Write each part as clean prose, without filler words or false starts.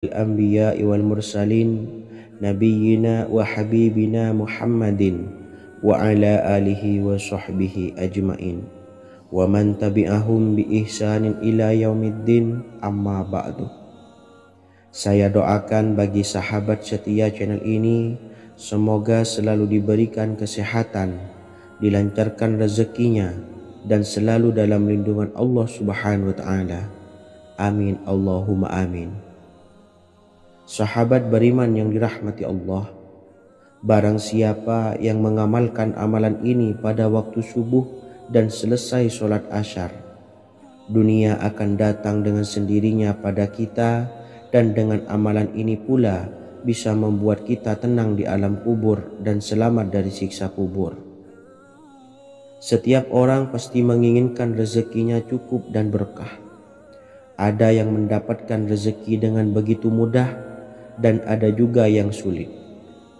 الأنبياء والمرسلين نبينا وحبيبنا محمد وعلى آله وصحبه أجمعين ومن تبعهم بإحسان إلى يوم الدين amma ba'du. Saya doakan bagi sahabat setia channel ini, semoga selalu diberikan kesehatan, dilancarkan rezekinya, dan selalu dalam lindungan Allah Subhanahu wa Ta'ala. Amin Allahumma amin. Sahabat beriman yang dirahmati Allah, barang siapa yang mengamalkan amalan ini pada waktu subuh dan selesai sholat asyar, dunia akan datang dengan sendirinya pada kita, dan dengan amalan ini pula bisa membuat kita tenang di alam kubur dan selamat dari siksa kubur. Setiap orang pasti menginginkan rezekinya cukup dan berkah. Ada yang mendapatkan rezeki dengan begitu mudah, dan ada juga yang sulit.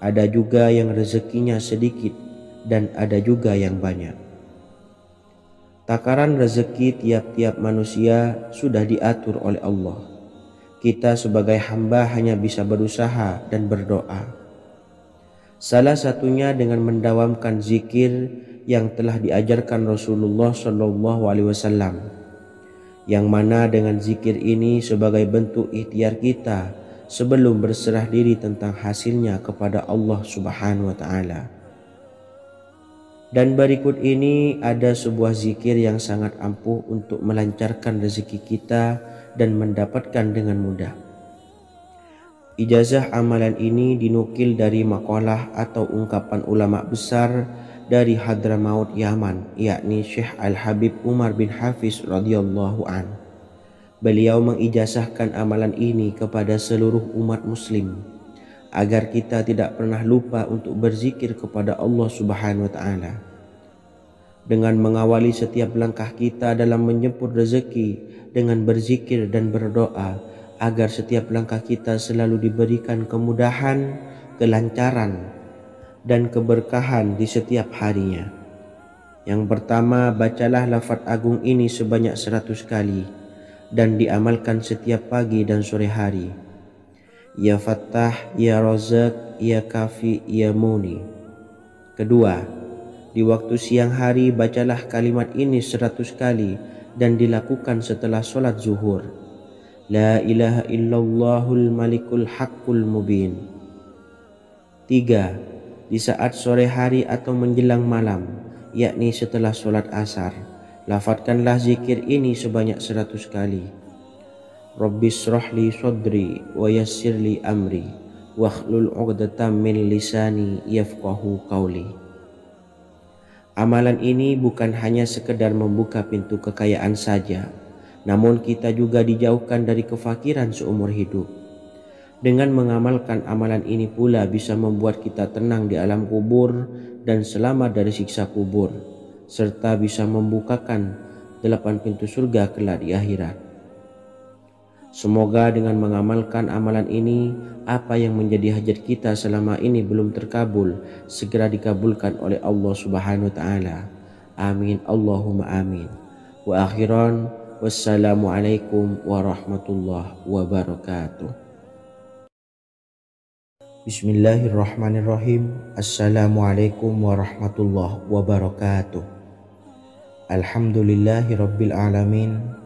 Ada juga yang rezekinya sedikit, dan ada juga yang banyak. Takaran rezeki tiap-tiap manusia sudah diatur oleh Allah. Kita sebagai hamba hanya bisa berusaha dan berdoa. Salah satunya dengan mendawamkan zikir yang telah diajarkan Rasulullah SAW, yang mana dengan zikir ini sebagai bentuk ikhtiar kita sebelum berserah diri tentang hasilnya kepada Allah Subhanahu wa Ta'ala. Dan berikut ini ada sebuah zikir yang sangat ampuh untuk melancarkan rezeki kita dan mendapatkan dengan mudah. Ijazah amalan ini dinukil dari makalah atau ungkapan ulama besar dari Hadramaut Yaman, yakni Syekh Al-Habib Umar bin Hafiz radhiyallahu an. Beliau mengijazahkan amalan ini kepada seluruh umat muslim agar kita tidak pernah lupa untuk berzikir kepada Allah Subhanahu wa Ta'ala. Dengan mengawali setiap langkah kita dalam menjemput rezeki dengan berzikir dan berdoa agar setiap langkah kita selalu diberikan kemudahan, kelancaran, dan keberkahan di setiap harinya. Yang pertama, bacalah lafaz agung ini sebanyak 100 kali dan diamalkan setiap pagi dan sore hari. Ya Fattah, Ya Razak, Ya Kafi, Ya Muni. Kedua, di waktu siang hari bacalah kalimat ini 100 kali dan dilakukan setelah sholat zuhur. La ilaha illallahul malikul haqqul mubin. Tiga, di saat sore hari atau menjelang malam, yakni setelah sholat asar, lafadzkanlah zikir ini sebanyak 100 kali. Rabbis shrahli sadri wa yassirli amri wakhlul 'uqdatam min lisani yafqahu qawli. Amalan ini bukan hanya sekedar membuka pintu kekayaan saja, namun kita juga dijauhkan dari kefakiran seumur hidup. Dengan mengamalkan amalan ini pula bisa membuat kita tenang di alam kubur dan selamat dari siksa kubur, serta bisa membukakan 8 pintu surga kelak di akhirat. Semoga dengan mengamalkan amalan ini, apa yang menjadi hajat kita selama ini belum terkabul, segera dikabulkan oleh Allah Subhanahu wa Ta'ala. Amin Allahumma amin. Wa akhiran, wassalamualaikum warahmatullahi wabarakatuh. Bismillahirrahmanirrahim. Assalamualaikum warahmatullahi wabarakatuh. Alhamdulillahi rabbil alamin.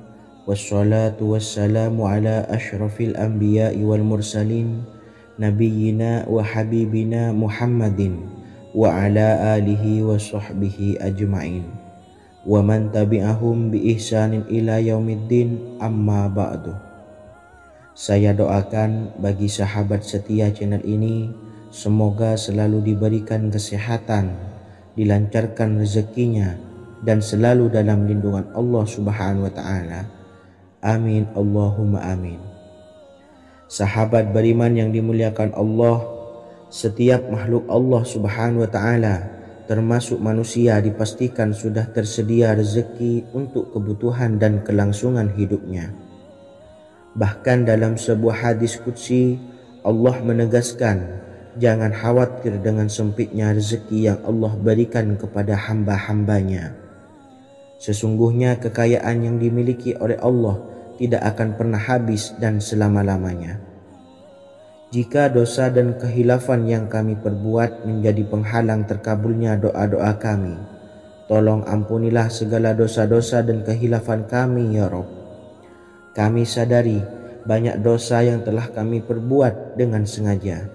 Wassalatu wassalamu ala ashrafil anbiya'i wal mursalin nabiyyina wa habibina Muhammadin wa ala alihi wa sahbihi ajma'in wa man tabi'ahum bi ihsanin ila yaumiddin amma ba'du. Saya doakan bagi sahabat setia channel ini, semoga selalu diberikan kesehatan, dilancarkan rezekinya, dan selalu dalam lindungan Allah Subhanahu wa Ta'ala. Amin Allahumma amin. Sahabat beriman yang dimuliakan Allah, setiap makhluk Allah Subhanahu wa Ta'ala termasuk manusia dipastikan sudah tersedia rezeki untuk kebutuhan dan kelangsungan hidupnya. Bahkan dalam sebuah hadis qudsi, Allah menegaskan, jangan khawatir dengan sempitnya rezeki yang Allah berikan kepada hamba-hambanya. Sesungguhnya kekayaan yang dimiliki oleh Allah tidak akan pernah habis dan selama-lamanya. Jika dosa dan kehilafan yang kami perbuat menjadi penghalang terkabulnya doa-doa kami, tolong ampunilah segala dosa-dosa dan kehilafan kami ya Rabb. Kami sadari banyak dosa yang telah kami perbuat dengan sengaja.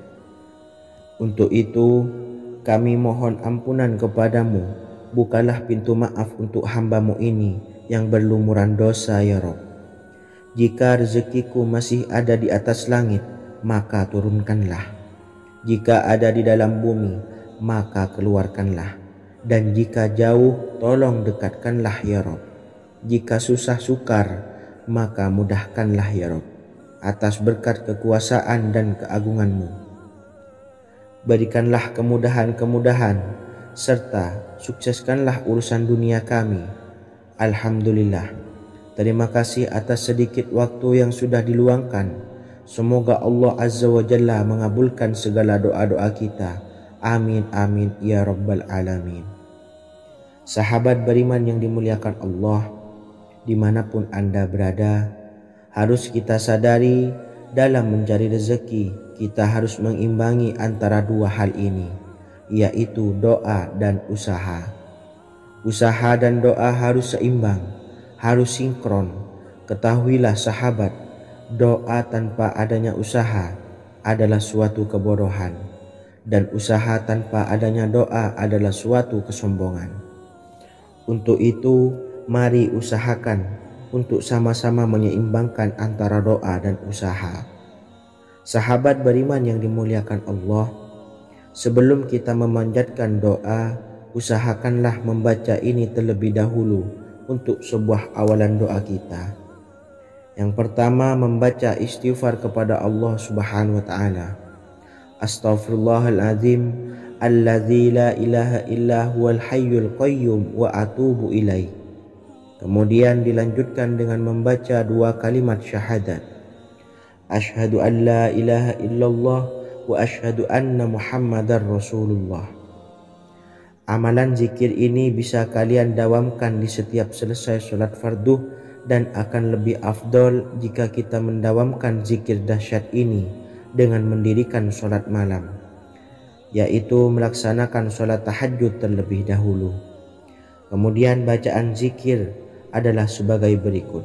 Untuk itu, kami mohon ampunan kepadamu. Bukalah pintu maaf untuk hamba-Mu ini yang berlumuran dosa ya Rabb. Jika rezekiku masih ada di atas langit, maka turunkanlah. Jika ada di dalam bumi, maka keluarkanlah. Dan jika jauh, tolong dekatkanlah ya Rabb. Jika susah sukar, maka mudahkanlah ya Rabb, atas berkat kekuasaan dan keagungan-Mu. Berikanlah kemudahan-kemudahan, serta sukseskanlah urusan dunia kami. Alhamdulillah. Terima kasih atas sedikit waktu yang sudah diluangkan. Semoga Allah Azza wa Jalla mengabulkan segala doa-doa kita. Amin amin ya rabbal alamin. Sahabat beriman yang dimuliakan Allah, dimanapun Anda berada, harus kita sadari dalam mencari rezeki kita harus mengimbangi antara dua hal ini, yaitu doa dan usaha. Usaha dan doa harus seimbang, harus sinkron. Ketahuilah sahabat, doa tanpa adanya usaha adalah suatu kebodohan, dan usaha tanpa adanya doa adalah suatu kesombongan. Untuk itu, mari usahakan untuk sama-sama menyeimbangkan antara doa dan usaha. Sahabat beriman yang dimuliakan Allah, sebelum kita memanjatkan doa, usahakanlah membaca ini terlebih dahulu untuk sebuah awalan doa kita. Yang pertama, membaca istighfar kepada Allah Subhanahu wa taala. Astaghfirullahaladzim alladzi la ilaha illa huwal hayyul qayyum wa atubu ilaih. Kemudian dilanjutkan dengan membaca dua kalimat syahadat. Asyhadu an la ilaha illallah wa asyhadu anna Muhammadar Rasulullah. Amalan zikir ini bisa kalian dawamkan di setiap selesai sholat fardu, dan akan lebih afdol jika kita mendawamkan zikir dahsyat ini dengan mendirikan sholat malam, yaitu melaksanakan sholat tahajud terlebih dahulu. Kemudian bacaan zikir adalah sebagai berikut.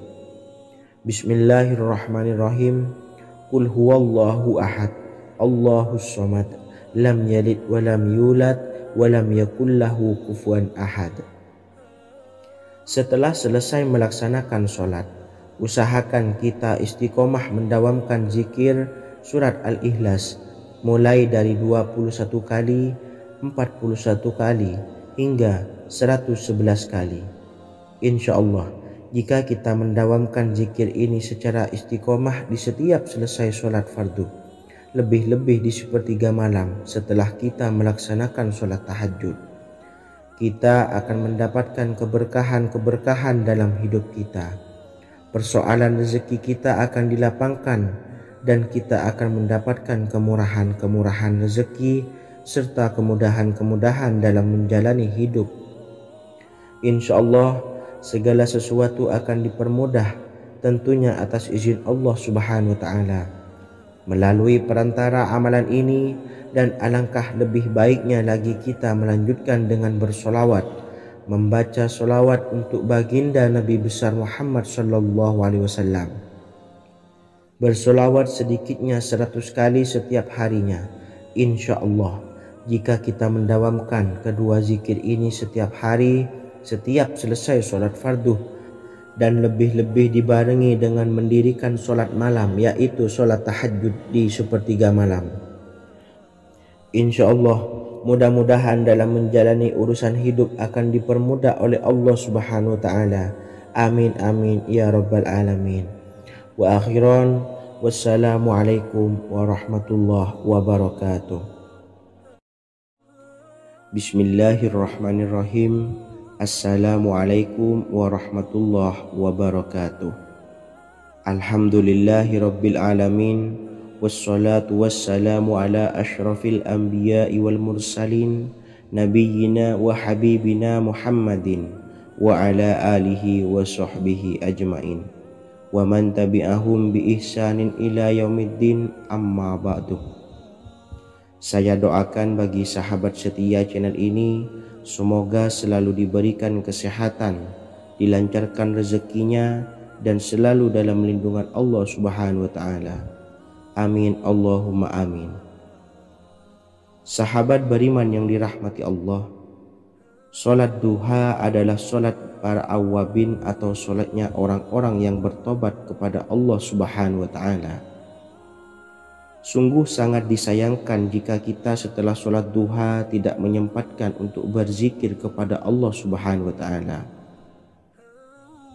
Bismillahirrahmanirrahim. Qul huwallahu ahad, Allahus samad, lam yalid wa lam yulad wa lam yakul lahu kufuwan ahad. Setelah selesai melaksanakan sholat, usahakan kita istiqomah mendawamkan zikir surat Al-Ikhlas mulai dari 21 kali, 41 kali, hingga 111 kali. Insya Allah, jika kita mendawamkan zikir ini secara istiqomah di setiap selesai sholat fardu, lebih-lebih di sepertiga malam setelah kita melaksanakan sholat tahajud, kita akan mendapatkan keberkahan-keberkahan dalam hidup kita. Persoalan rezeki kita akan dilapangkan, dan kita akan mendapatkan kemurahan-kemurahan rezeki serta kemudahan-kemudahan dalam menjalani hidup. Insya Allah, segala sesuatu akan dipermudah, tentunya atas izin Allah Subhanahu wa taala. Melalui perantara amalan ini, dan alangkah lebih baiknya lagi kita melanjutkan dengan bersolawat, membaca solawat untuk baginda Nabi besar Muhammad sallallahu alaihi wasallam. Bersolawat sedikitnya 100 kali setiap harinya. Insya Allah, jika kita mendawamkan kedua zikir ini setiap hari, setiap selesai sholat fardu, dan lebih-lebih dibarengi dengan mendirikan sholat malam, yaitu sholat tahajud di sepertiga malam, insya Allah mudah-mudahan dalam menjalani urusan hidup akan dipermudah oleh Allah Subhanahu wa ta'ala. Amin amin ya rabbal alamin. Wa akhiran, wassalamualaikum warahmatullahi wabarakatuh. Bismillahirrahmanirrahim. Assalamualaikum warahmatullahi wabarakatuh. Alhamdulillahi rabbil alamin, wassalatu wassalamu ala ashrafil anbiya'i wal mursalin, nabiyyina wa habibina Muhammadin wa ala alihi wa sahbihi ajmain. wa man tabi'ahum bi ihsanin ila yaumiddin, amma ba'du. Saya doakan bagi sahabat setia channel ini, semoga selalu diberikan kesehatan, dilancarkan rezekinya, dan selalu dalam lindungan Allah Subhanahu wa Ta'ala. Amin Allahumma amin. Sahabat beriman yang dirahmati Allah, solat duha adalah solat para awabin atau solatnya orang-orang yang bertobat kepada Allah Subhanahu wa Ta'ala. Sungguh sangat disayangkan jika kita setelah solat duha tidak menyempatkan untuk berzikir kepada Allah Subhanahu wa Ta'ala.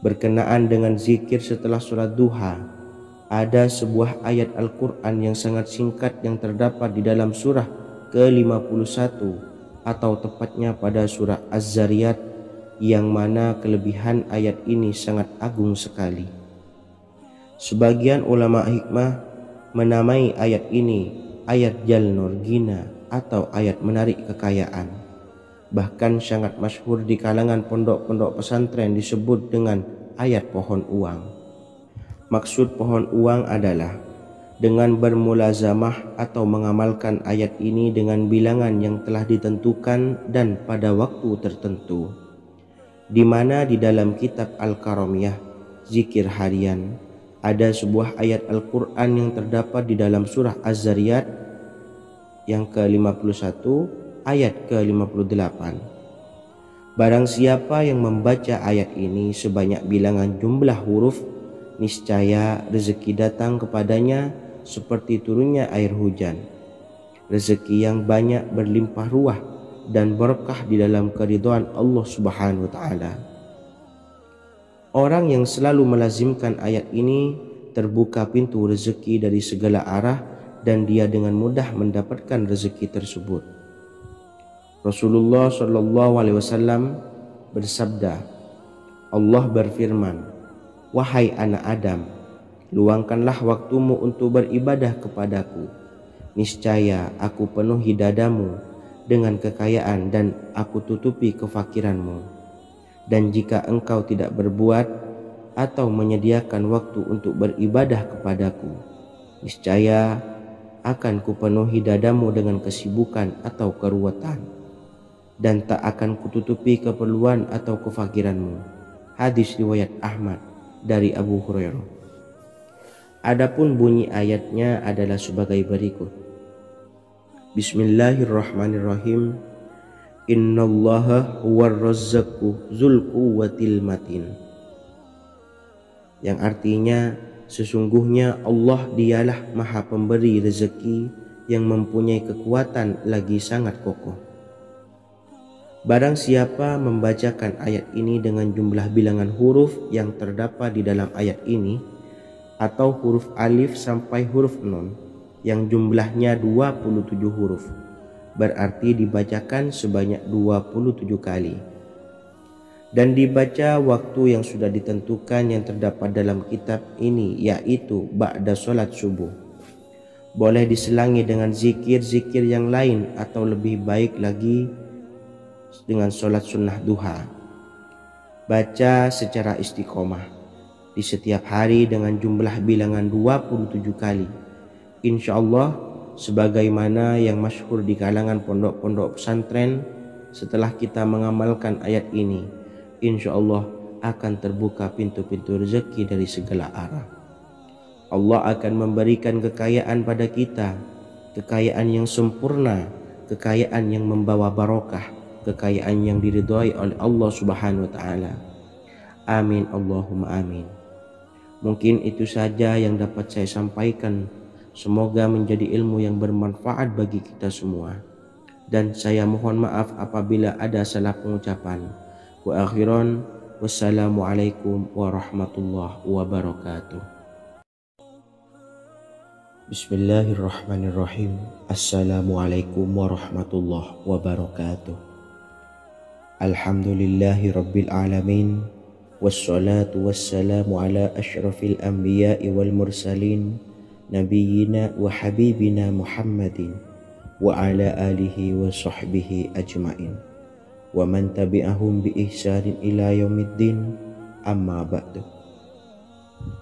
Berkenaan dengan zikir setelah solat duha, ada sebuah ayat Al-Quran yang sangat singkat yang terdapat di dalam surah ke-51 atau tepatnya pada surah Az-Zariyat, yang mana kelebihan ayat ini sangat agung sekali. Sebagian ulama hikmah menamai ayat ini ayat Jalnur Gina atau ayat menarik kekayaan. Bahkan sangat masyhur di kalangan pondok-pondok pesantren disebut dengan ayat pohon uang. Maksud pohon uang adalah dengan bermulazamah atau mengamalkan ayat ini dengan bilangan yang telah ditentukan dan pada waktu tertentu, di mana di dalam kitab Al-Karamiyah zikir harian ada sebuah ayat Al-Quran yang terdapat di dalam surah Az-Zariyat yang ke-51 ayat ke-58. Barang siapa yang membaca ayat ini sebanyak bilangan jumlah huruf, niscaya rezeki datang kepadanya seperti turunnya air hujan, rezeki yang banyak berlimpah ruah dan berkah di dalam keridhaan Allah Subhanahu wa Ta'ala. Orang yang selalu melazimkan ayat ini terbuka pintu rezeki dari segala arah dan dia dengan mudah mendapatkan rezeki tersebut. Rasulullah SAW bersabda, Allah berfirman, "Wahai anak Adam, luangkanlah waktumu untuk beribadah kepadaku. Niscaya aku penuhi dadamu dengan kekayaan dan aku tutupi kefakiranmu. Dan jika engkau tidak berbuat atau menyediakan waktu untuk beribadah kepadaku, niscaya akan kupenuhi dadamu dengan kesibukan atau keruwetan, dan tak akan kututupi keperluan atau kefakiranmu." Hadis riwayat Ahmad dari Abu Hurairah. Adapun bunyi ayatnya adalah sebagai berikut. Bismillahirrahmanirrahim. Innallaha huwar razzaqu dzul quwwatil matin. Yang artinya, sesungguhnya Allah dialah maha pemberi rezeki yang mempunyai kekuatan lagi sangat kokoh. Barang siapa membacakan ayat ini dengan jumlah bilangan huruf yang terdapat di dalam ayat ini, atau huruf alif sampai huruf nun yang jumlahnya 27 huruf, berarti dibacakan sebanyak 27 kali, dan dibaca waktu yang sudah ditentukan yang terdapat dalam kitab ini, yaitu ba'da sholat subuh. Boleh diselangi dengan zikir-zikir yang lain atau lebih baik lagi dengan sholat sunnah duha. Baca secara istiqomah di setiap hari dengan jumlah bilangan 27 kali. Insya Allah, sebagaimana yang masyhur di kalangan pondok-pondok pesantren, setelah kita mengamalkan ayat ini, insya Allah akan terbuka pintu-pintu rezeki dari segala arah. Allah akan memberikan kekayaan pada kita, kekayaan yang sempurna, kekayaan yang membawa barokah, kekayaan yang diridhai oleh Allah Subhanahu wa Ta'ala. Amin Allahumma amin. Mungkin itu saja yang dapat saya sampaikan. Semoga menjadi ilmu yang bermanfaat bagi kita semua. Dan saya mohon maaf apabila ada salah pengucapan. Wa akhiran, wassalamualaikum warahmatullahi wabarakatuh. Bismillahirrahmanirrahim. Assalamualaikum warahmatullahi wabarakatuh. Alhamdulillahi rabbil alamin. Wassalatu wassalamu ala asyrafil anbiya'i wal mursalin, Nabiyyina wa habibina Muhammadin wa ala alihi wa sahbihi ajma'in wa man tabi'ahum bi ihsanin ila yaumiddin, amma ba'du.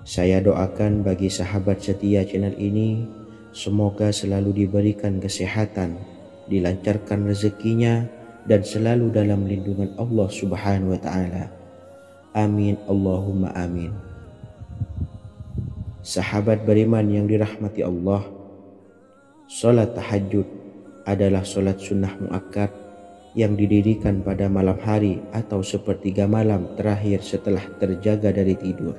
Saya doakan bagi sahabat setia channel ini, semoga selalu diberikan kesehatan, dilancarkan rezekinya, dan selalu dalam lindungan Allah Subhanahu wa Ta'ala. Amin Allahumma amin. Sahabat beriman yang dirahmati Allah, salat tahajud adalah salat sunnah muakkad yang didirikan pada malam hari atau sepertiga malam terakhir setelah terjaga dari tidur.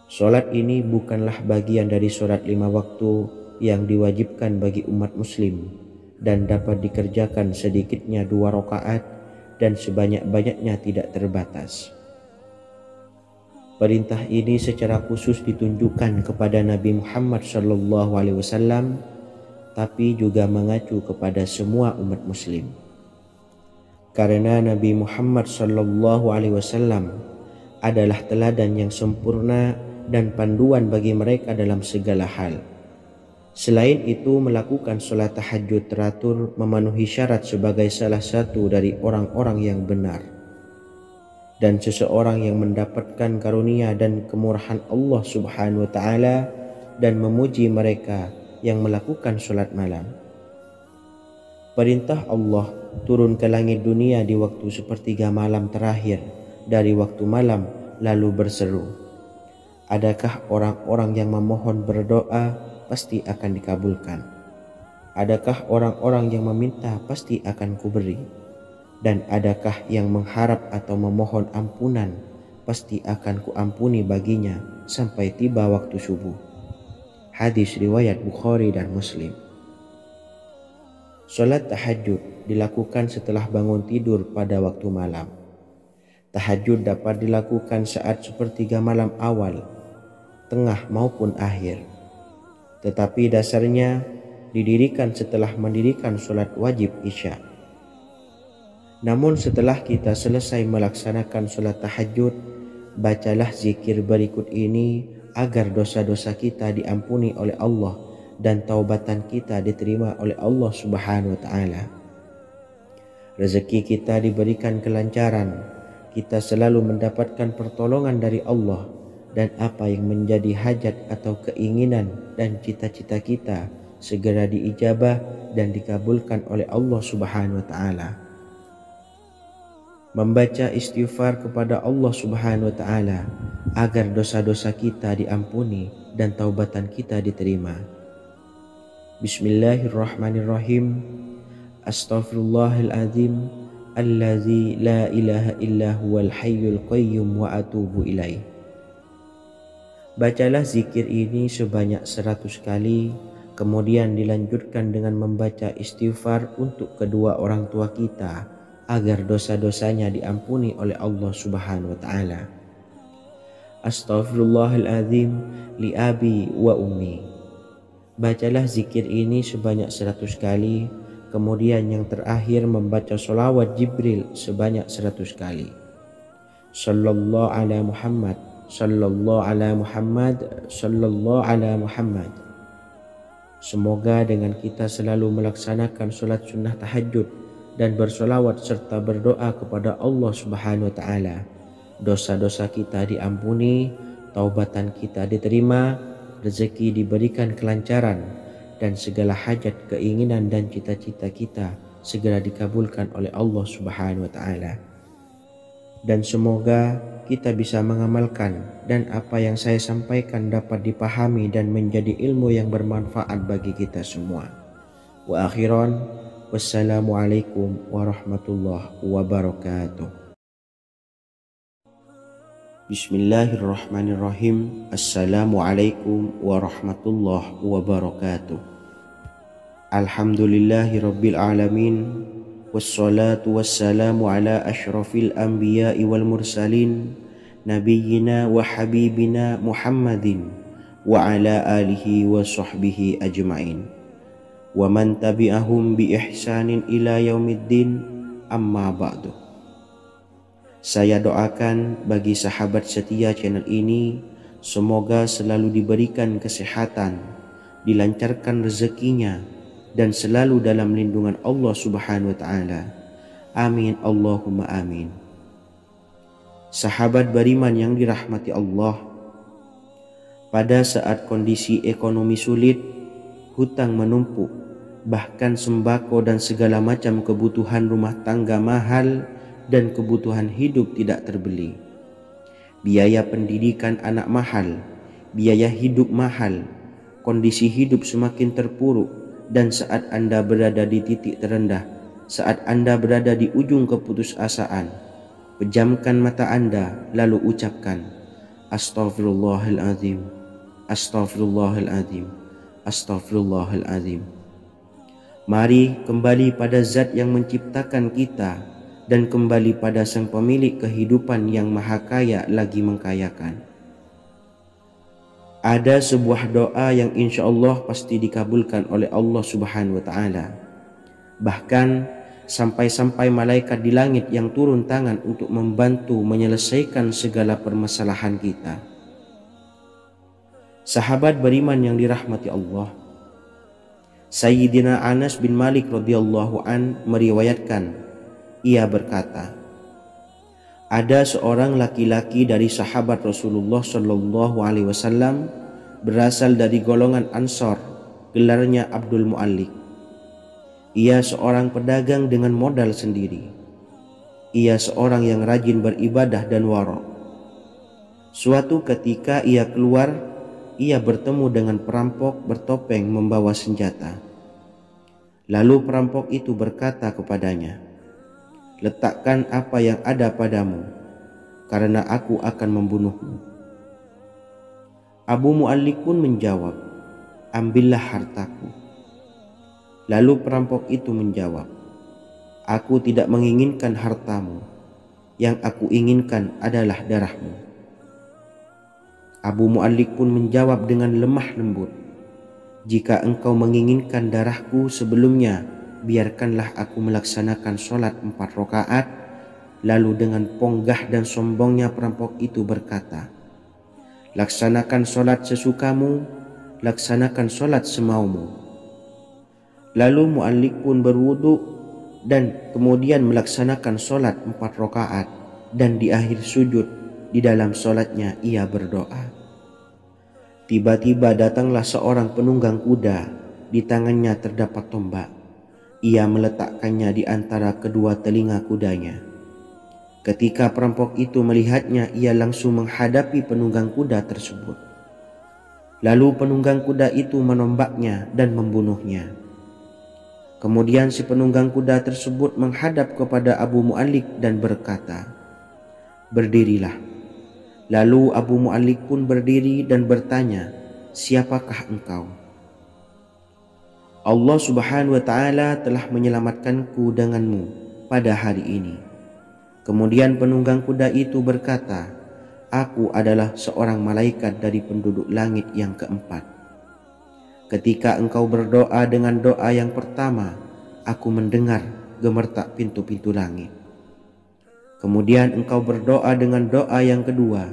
Salat ini bukanlah bagian dari salat 5 waktu yang diwajibkan bagi umat muslim dan dapat dikerjakan sedikitnya 2 rakaat dan sebanyak-banyaknya tidak terbatas. Perintah ini secara khusus ditunjukkan kepada Nabi Muhammad SAW, tapi juga mengacu kepada semua umat muslim. Karena Nabi Muhammad SAW adalah teladan yang sempurna dan panduan bagi mereka dalam segala hal. Selain itu, melakukan sholat tahajud teratur memenuhi syarat sebagai salah satu dari orang-orang yang benar. Dan seseorang yang mendapatkan karunia dan kemurahan Allah Subhanahu wa Ta'ala dan memuji mereka yang melakukan sholat malam. Perintah Allah turun ke langit dunia di waktu sepertiga malam terakhir dari waktu malam lalu berseru, adakah orang-orang yang memohon berdoa pasti akan dikabulkan? Adakah orang-orang yang meminta pasti akan kuberi? Dan adakah yang mengharap atau memohon ampunan pasti akan kuampuni baginya sampai tiba waktu subuh. Hadis riwayat Bukhari dan Muslim. Salat tahajud dilakukan setelah bangun tidur pada waktu malam. Tahajud dapat dilakukan saat sepertiga malam awal, tengah maupun akhir. Tetapi dasarnya didirikan setelah mendirikan salat wajib Isya. Namun setelah kita selesai melaksanakan sholat tahajud, bacalah zikir berikut ini agar dosa-dosa kita diampuni oleh Allah dan taubatan kita diterima oleh Allah Subhanahu wa Ta'ala. Rezeki kita diberikan kelancaran, kita selalu mendapatkan pertolongan dari Allah, dan apa yang menjadi hajat atau keinginan dan cita-cita kita segera diijabah dan dikabulkan oleh Allah Subhanahu wa Ta'ala. Membaca istighfar kepada Allah Subhanahu wa Ta'ala agar dosa-dosa kita diampuni dan taubatan kita diterima. Bismillahirrahmanirrahim. Astaghfirullahaladzim allazi la ilaha illa huwal hayyul qayyum wa atubu ilaih. Bacalah zikir ini sebanyak 100 kali, kemudian dilanjutkan dengan membaca istighfar untuk kedua orang tua kita agar dosa-dosanya diampuni oleh Allah Subhanahu wa Ta'ala. Astaghfirullahaladzim li abi wa ummi. Bacalah zikir ini sebanyak 100 kali, kemudian yang terakhir membaca sholawat Jibril sebanyak 100 kali. Sallallahu ala Muhammad, sallallahu ala Muhammad, sallallahu ala Muhammad. Semoga dengan kita selalu melaksanakan sholat sunnah tahajud dan bersolawat serta berdoa kepada Allah Subhanahu wa Ta'ala, dosa-dosa kita diampuni, taubatan kita diterima, rezeki diberikan kelancaran, dan segala hajat, keinginan dan cita-cita kita segera dikabulkan oleh Allah Subhanahu wa Ta'ala. Dan semoga kita bisa mengamalkan dan apa yang saya sampaikan dapat dipahami dan menjadi ilmu yang bermanfaat bagi kita semua. Wa akhiran, wassalamualaikum warahmatullahi wabarakatuh. Bismillahirrahmanirrahim. Assalamualaikum warahmatullahi wabarakatuh. Alhamdulillahi rabbil alamin, wassalatu wassalamu ala ashrafil anbiya'i wal mursalin, nabiyyina wa habibina Muhammadin wa ala alihi wa sahbihi ajma'in wa man tabi'ahum bi ihsanin ila yaumiddin, amma ba'du. Saya doakan bagi sahabat setia channel ini, semoga selalu diberikan kesehatan, dilancarkan rezekinya, dan selalu dalam lindungan Allah Subhanahu wa Ta'ala. Amin Allahumma amin. Sahabat beriman yang dirahmati Allah, Pada saat kondisi ekonomi sulit, hutang menumpuk, bahkan sembako dan segala macam kebutuhan rumah tangga mahal dan kebutuhan hidup tidak terbeli. Biaya pendidikan anak mahal, biaya hidup mahal, kondisi hidup semakin terpuruk, dan saat Anda berada di titik terendah, saat Anda berada di ujung keputusasaan, pejamkan mata Anda lalu ucapkan, Astaghfirullahaladzim, Astaghfirullahaladzim, Astaghfirullahaladzim. Mari kembali pada Zat yang menciptakan kita dan kembali pada Sang Pemilik kehidupan yang maha kaya lagi mengkayakan. Ada sebuah doa yang insya Allah pasti dikabulkan oleh Allah Subhanahu wa Ta'ala. Bahkan sampai-sampai malaikat di langit yang turun tangan untuk membantu menyelesaikan segala permasalahan kita. Sahabat beriman yang dirahmati Allah, Sayyidina Anas bin Malik radhiyallahu an meriwayatkan, ia berkata, ada seorang laki-laki dari sahabat Rasulullah Shallallahu Alaihi Wasallam berasal dari golongan Ansor, gelarnya Abdul Mu'allik. Ia seorang pedagang dengan modal sendiri. Ia seorang yang rajin beribadah dan wara'. Suatu ketika ia keluar, ia bertemu dengan perampok bertopeng membawa senjata. Lalu perampok itu berkata kepadanya, letakkan apa yang ada padamu, karena aku akan membunuhmu. Abu Mu'allik pun menjawab, ambillah hartaku. Lalu perampok itu menjawab, aku tidak menginginkan hartamu, yang aku inginkan adalah darahmu. Abu Mu'allik pun menjawab dengan lemah lembut, jika engkau menginginkan darahku sebelumnya, biarkanlah aku melaksanakan sholat 4 rakaat. Lalu dengan ponggah dan sombongnya perampok itu berkata, laksanakan sholat sesukamu, laksanakan sholat semaumu. Lalu Mu'allik pun berwudu dan kemudian melaksanakan sholat 4 rakaat, dan di akhir sujud di dalam sholatnya ia berdoa. Tiba-tiba datanglah seorang penunggang kuda, di tangannya terdapat tombak. Ia meletakkannya di antara kedua telinga kudanya. Ketika perampok itu melihatnya, ia langsung menghadapi penunggang kuda tersebut. Lalu penunggang kuda itu menombaknya dan membunuhnya. Kemudian si penunggang kuda tersebut menghadap kepada Abu Mu'allik dan berkata, berdirilah. Lalu Abu Mu'allik pun berdiri dan bertanya, siapakah engkau? Allah Subhanahu wa Ta'ala telah menyelamatkanku denganmu pada hari ini. Kemudian penunggang kuda itu berkata, aku adalah seorang malaikat dari penduduk langit yang keempat. Ketika engkau berdoa dengan doa yang pertama, aku mendengar gemertak pintu-pintu langit. Kemudian engkau berdoa dengan doa yang kedua,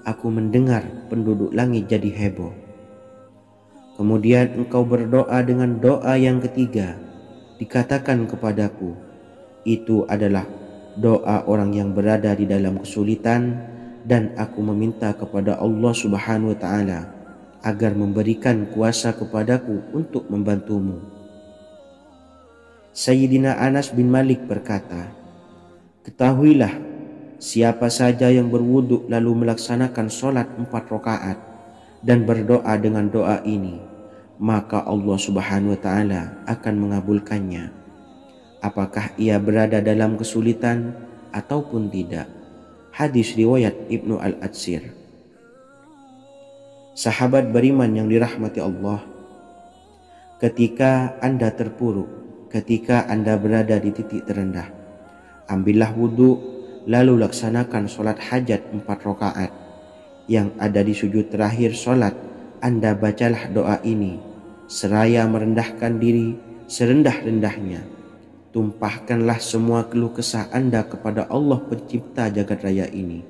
aku mendengar penduduk langit jadi heboh. Kemudian engkau berdoa dengan doa yang ketiga, dikatakan kepadaku, itu adalah doa orang yang berada di dalam kesulitan, dan aku meminta kepada Allah Subhanahu wa Ta'ala agar memberikan kuasa kepadaku untuk membantumu. Sayyidina Anas bin Malik berkata, ketahuilah, siapa saja yang berwudu lalu melaksanakan sholat 4 rakaat dan berdoa dengan doa ini, maka Allah Subhanahu wa Ta'ala akan mengabulkannya, apakah ia berada dalam kesulitan ataupun tidak. Hadis riwayat Ibnu Al-Atsir. Sahabat beriman yang dirahmati Allah, ketika Anda terpuruk, ketika Anda berada di titik terendah, ambillah wudu, lalu laksanakan sholat hajat 4 rakaat. Yang ada di sujud terakhir sholat, Anda bacalah doa ini, seraya merendahkan diri serendah-rendahnya. Tumpahkanlah semua keluh kesah Anda kepada Allah pencipta jagat raya ini.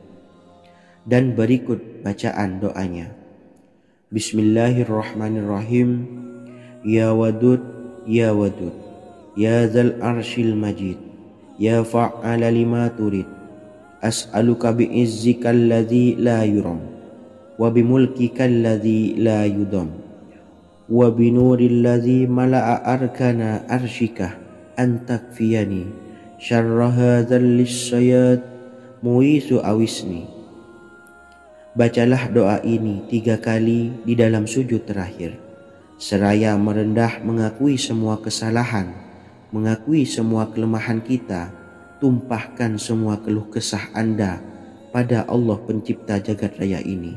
Dan berikut bacaan doanya. Bismillahirrahmanirrahim. Ya Wadud, Ya Wadud, Ya Zal Arshil Majid, Ya Fa'ala lima turid, as'aluka bi'izzika alladhi la yuram, wa bimulkika alladzi la yudam wa binuril ladzi mala'a arkana arsyika an takfiyani syarra hadzal lisyayat muisu awisni. Bacalah doa ini 3 kali di dalam sujud terakhir, seraya merendah mengakui semua kesalahan, mengakui semua kelemahan kita, tumpahkan semua keluh kesah Anda pada Allah pencipta jagat raya ini.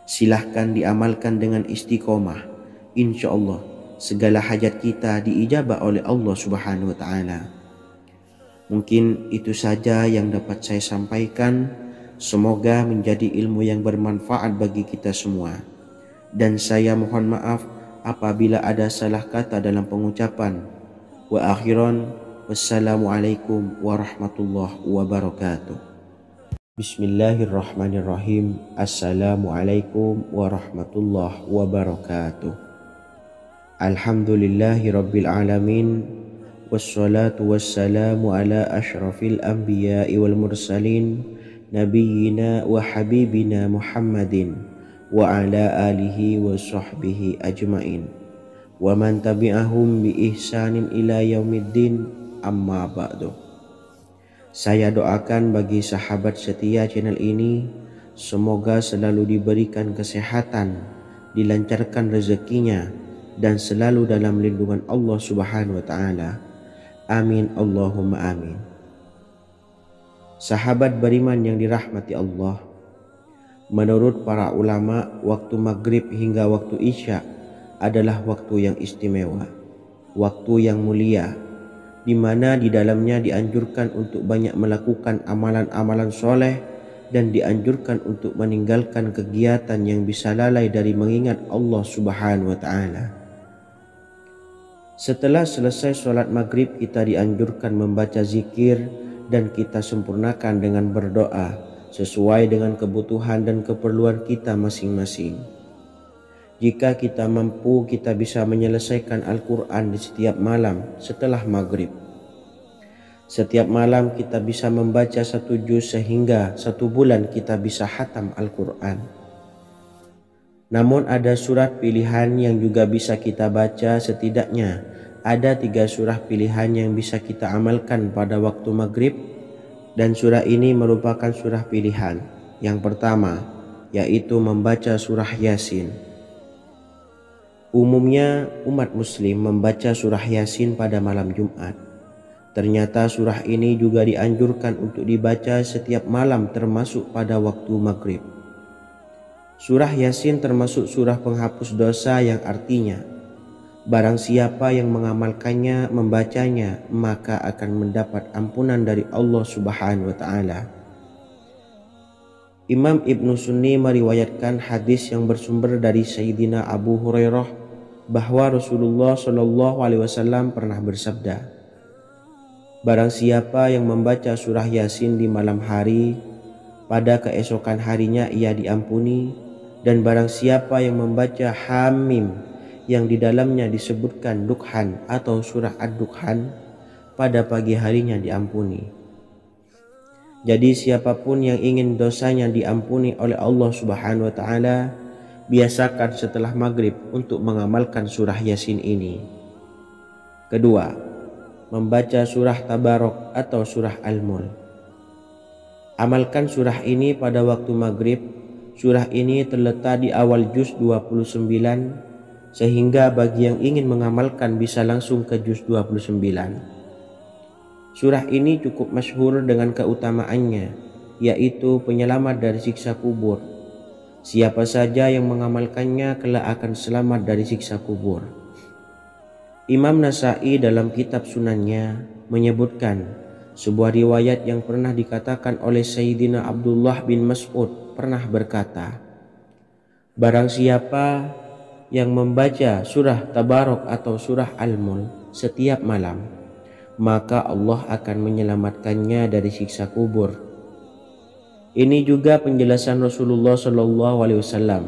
Silahkan diamalkan dengan istiqomah. Insya Allah segala hajat kita diijabah oleh Allah Subhanahu wa Ta'ala. Mungkin itu saja yang dapat saya sampaikan. Semoga menjadi ilmu yang bermanfaat bagi kita semua. Dan saya mohon maaf apabila ada salah kata dalam pengucapan. Wa akhiran, wassalamualaikum warahmatullahi wabarakatuh. Bismillahirrahmanirrahim. Assalamualaikum warahmatullahi wabarakatuh. Alhamdulillahi rabbil alamin. Wassalatu wassalamu ala ashrafil anbiya'i wal mursalin, nabiyyina wa habibina Muhammadin wa ala alihi wa sahbihi ajmain wa man tabi'ahum bi ihsanin ila yaumiddin, amma ba'du. Saya doakan bagi sahabat setia channel ini, semoga selalu diberikan kesehatan, dilancarkan rezekinya, dan selalu dalam lindungan Allah Subhanahu wa Ta'ala. Amin Allahumma amin. Sahabat beriman yang dirahmati Allah, menurut para ulama, waktu maghrib hingga waktu isya adalah waktu yang istimewa, waktu yang mulia, di mana di dalamnya dianjurkan untuk banyak melakukan amalan-amalan soleh dan dianjurkan untuk meninggalkan kegiatan yang bisa lalai dari mengingat Allah Subhanahu wa Ta'ala. Setelah selesai sholat maghrib, kita dianjurkan membaca zikir dan kita sempurnakan dengan berdoa sesuai dengan kebutuhan dan keperluan kita masing-masing. Jika kita mampu, kita bisa menyelesaikan Al-Quran di setiap malam setelah maghrib. Setiap malam kita bisa membaca 1 juz sehingga 1 bulan kita bisa khatam Al-Quran. Namun ada surat pilihan yang juga bisa kita baca. Setidaknya ada 3 surah pilihan yang bisa kita amalkan pada waktu maghrib, dan surah ini merupakan surah pilihan. Yang pertama yaitu membaca surah Yasin. Umumnya umat muslim membaca surah Yasin pada malam Jumat. Ternyata surah ini juga dianjurkan untuk dibaca setiap malam termasuk pada waktu maghrib. Surah Yasin termasuk surah penghapus dosa yang artinya barang siapa yang mengamalkannya, membacanya, maka akan mendapat ampunan dari Allah Subhanahu wa Ta'ala. Imam Ibnu Sunni meriwayatkan hadis yang bersumber dari Sayyidina Abu Hurairah bahwa Rasulullah Shallallahu Alaihi Wasallam pernah bersabda, barang siapa yang membaca surah Yasin di malam hari, pada keesokan harinya ia diampuni. Dan barang siapa yang membaca Hamim yang di dalamnya disebutkan Dukhan atau surah Ad-Dukhan, pada pagi harinya diampuni. Jadi siapapun yang ingin dosanya diampuni oleh Allah Subhanahu wa Ta'ala, biasakan setelah maghrib untuk mengamalkan surah Yasin ini. Kedua, membaca surah Tabarok atau surah Al-Mulk. Amalkan surah ini pada waktu maghrib. Surah ini terletak di awal juz 29, sehingga bagi yang ingin mengamalkan bisa langsung ke juz 29. Surah ini cukup masyhur dengan keutamaannya, yaitu penyelamat dari siksa kubur. Siapa saja yang mengamalkannya kelak akan selamat dari siksa kubur. Imam Nasa'i dalam kitab Sunannya menyebutkan sebuah riwayat yang pernah dikatakan oleh Sayyidina Abdullah bin Mas'ud pernah berkata, barang siapa yang membaca surah Tabarok atau surah Al-Mulk setiap malam, maka Allah akan menyelamatkannya dari siksa kubur. Ini juga penjelasan Rasulullah Shallallahu Alaihi Wasallam.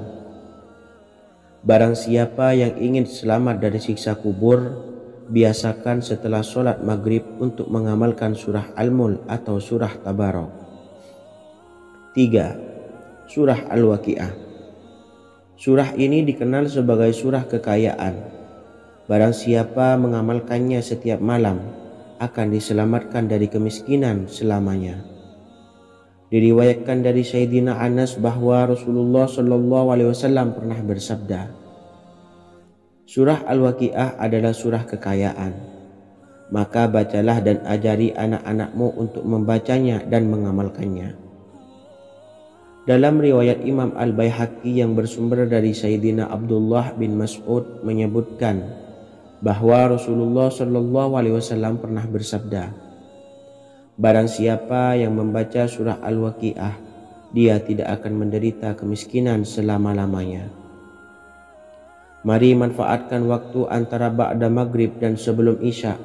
Barang siapa yang ingin selamat dari siksa kubur, biasakan setelah sholat maghrib untuk mengamalkan surah Al-Mulk atau surah Tabarok. 3. Surah Al-Waqi'ah. Surah ini dikenal sebagai surah kekayaan. Barang siapa mengamalkannya setiap malam akan diselamatkan dari kemiskinan selamanya. Diriwayatkan dari Sayyidina Anas bahwa Rasulullah SAW pernah bersabda, Surah Al-Waqiah adalah surah kekayaan. Maka bacalah dan ajari anak-anakmu untuk membacanya dan mengamalkannya. Dalam riwayat Imam Al-Baihaqi yang bersumber dari Sayyidina Abdullah bin Mas'ud menyebutkan bahwa Rasulullah SAW pernah bersabda, Barang siapa yang membaca surah Al-Waqiah, dia tidak akan menderita kemiskinan selama-lamanya. Mari manfaatkan waktu antara ba'da maghrib dan sebelum isya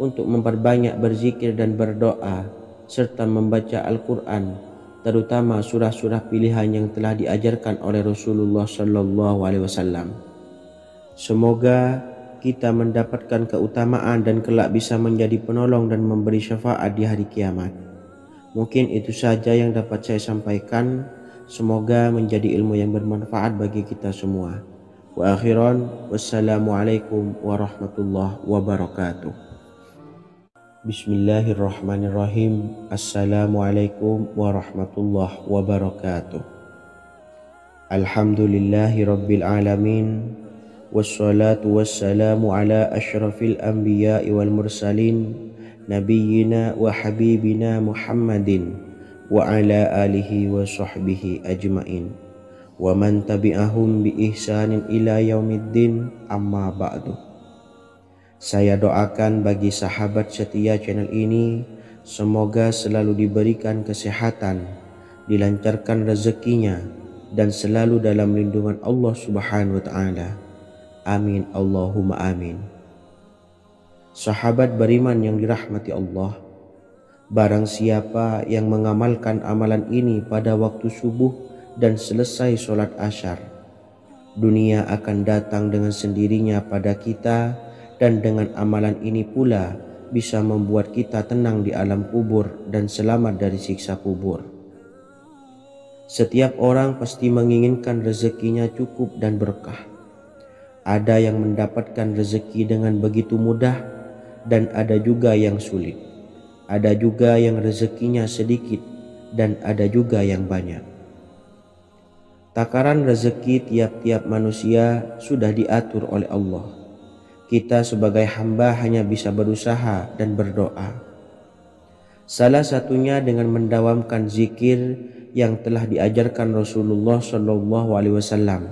untuk memperbanyak berzikir dan berdoa serta membaca Al-Quran, terutama surah-surah pilihan yang telah diajarkan oleh Rasulullah SAW. Semoga kita mendapatkan keutamaan dan kelak bisa menjadi penolong dan memberi syafaat di hari kiamat. Mungkin itu saja yang dapat saya sampaikan. Semoga menjadi ilmu yang bermanfaat bagi kita semua. Wa akhiran, wassalamualaikum warahmatullahi wabarakatuh. Bismillahirrahmanirrahim. Assalamualaikum warahmatullahi wabarakatuh. Alhamdulillahi rabbil alamin. Wassalatu wassalamu ala ashrafil anbiya'i wal mursalin, nabiyyina wa habibina Muhammadin wa ala alihi wa sahbihi ajmain, wa man tabi'ahum bi ihsanin ila yaumiddin, amma ba'du. Saya doakan bagi sahabat setia channel ini, semoga selalu diberikan kesehatan, dilancarkan rezekinya, dan selalu dalam lindungan Allah Subhanahu wa Ta'ala. Amin Allahumma amin. Sahabat beriman yang dirahmati Allah, barang siapa yang mengamalkan amalan ini pada waktu subuh dan selesai sholat asyar, dunia akan datang dengan sendirinya pada kita, dan dengan amalan ini pula bisa membuat kita tenang di alam kubur dan selamat dari siksa kubur. Setiap orang pasti menginginkan rezekinya cukup dan berkah. Ada yang mendapatkan rezeki dengan begitu mudah dan ada juga yang sulit. Ada juga yang rezekinya sedikit dan ada juga yang banyak. Takaran rezeki tiap-tiap manusia sudah diatur oleh Allah. Kita sebagai hamba hanya bisa berusaha dan berdoa. Salah satunya dengan mendawamkan zikir yang telah diajarkan Rasulullah SAW,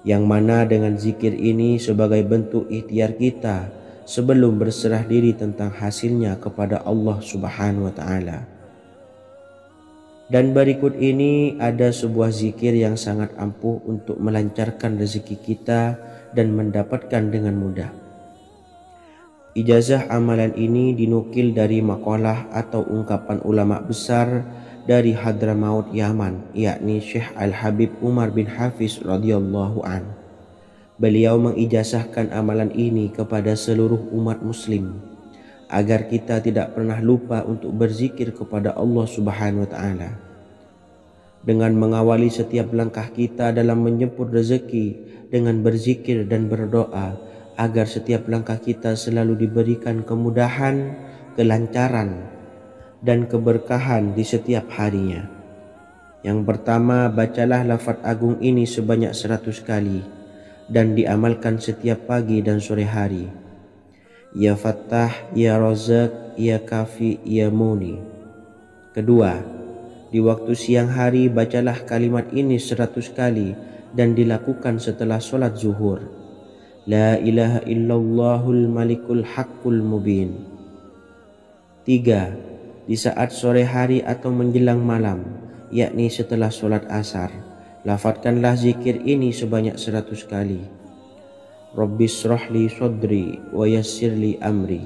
yang mana dengan zikir ini sebagai bentuk ikhtiar kita sebelum berserah diri tentang hasilnya kepada Allah Subhanahu wa Ta'ala. Dan berikut ini ada sebuah zikir yang sangat ampuh untuk melancarkan rezeki kita dan mendapatkan dengan mudah. Ijazah amalan ini dinukil dari makalah atau ungkapan ulama besar dari Hadramaut Yaman, yakni Syekh Al-Habib Umar bin Hafiz radhiyallahu an. Beliau mengijazahkan amalan ini kepada seluruh umat muslim agar kita tidak pernah lupa untuk berzikir kepada Allah Subhanahu wa Ta'ala. Dengan mengawali setiap langkah kita dalam menjemput rezeki dengan berzikir dan berdoa agar setiap langkah kita selalu diberikan kemudahan, kelancaran, dan keberkahan di setiap harinya. Yang pertama, bacalah lafaz agung ini sebanyak 100 kali dan diamalkan setiap pagi dan sore hari. Ya Fattah, Ya Razak, Ya Kafi, Ya Muni. Kedua, di waktu siang hari bacalah kalimat ini 100 kali dan dilakukan setelah sholat zuhur. La ilaha illallahul malikul haqqul mubin. 3. Di saat sore hari atau menjelang malam, yakni setelah sholat asar, lafadzkanlah zikir ini sebanyak 100 kali. Rabbishrahli sodri wa yassirli amri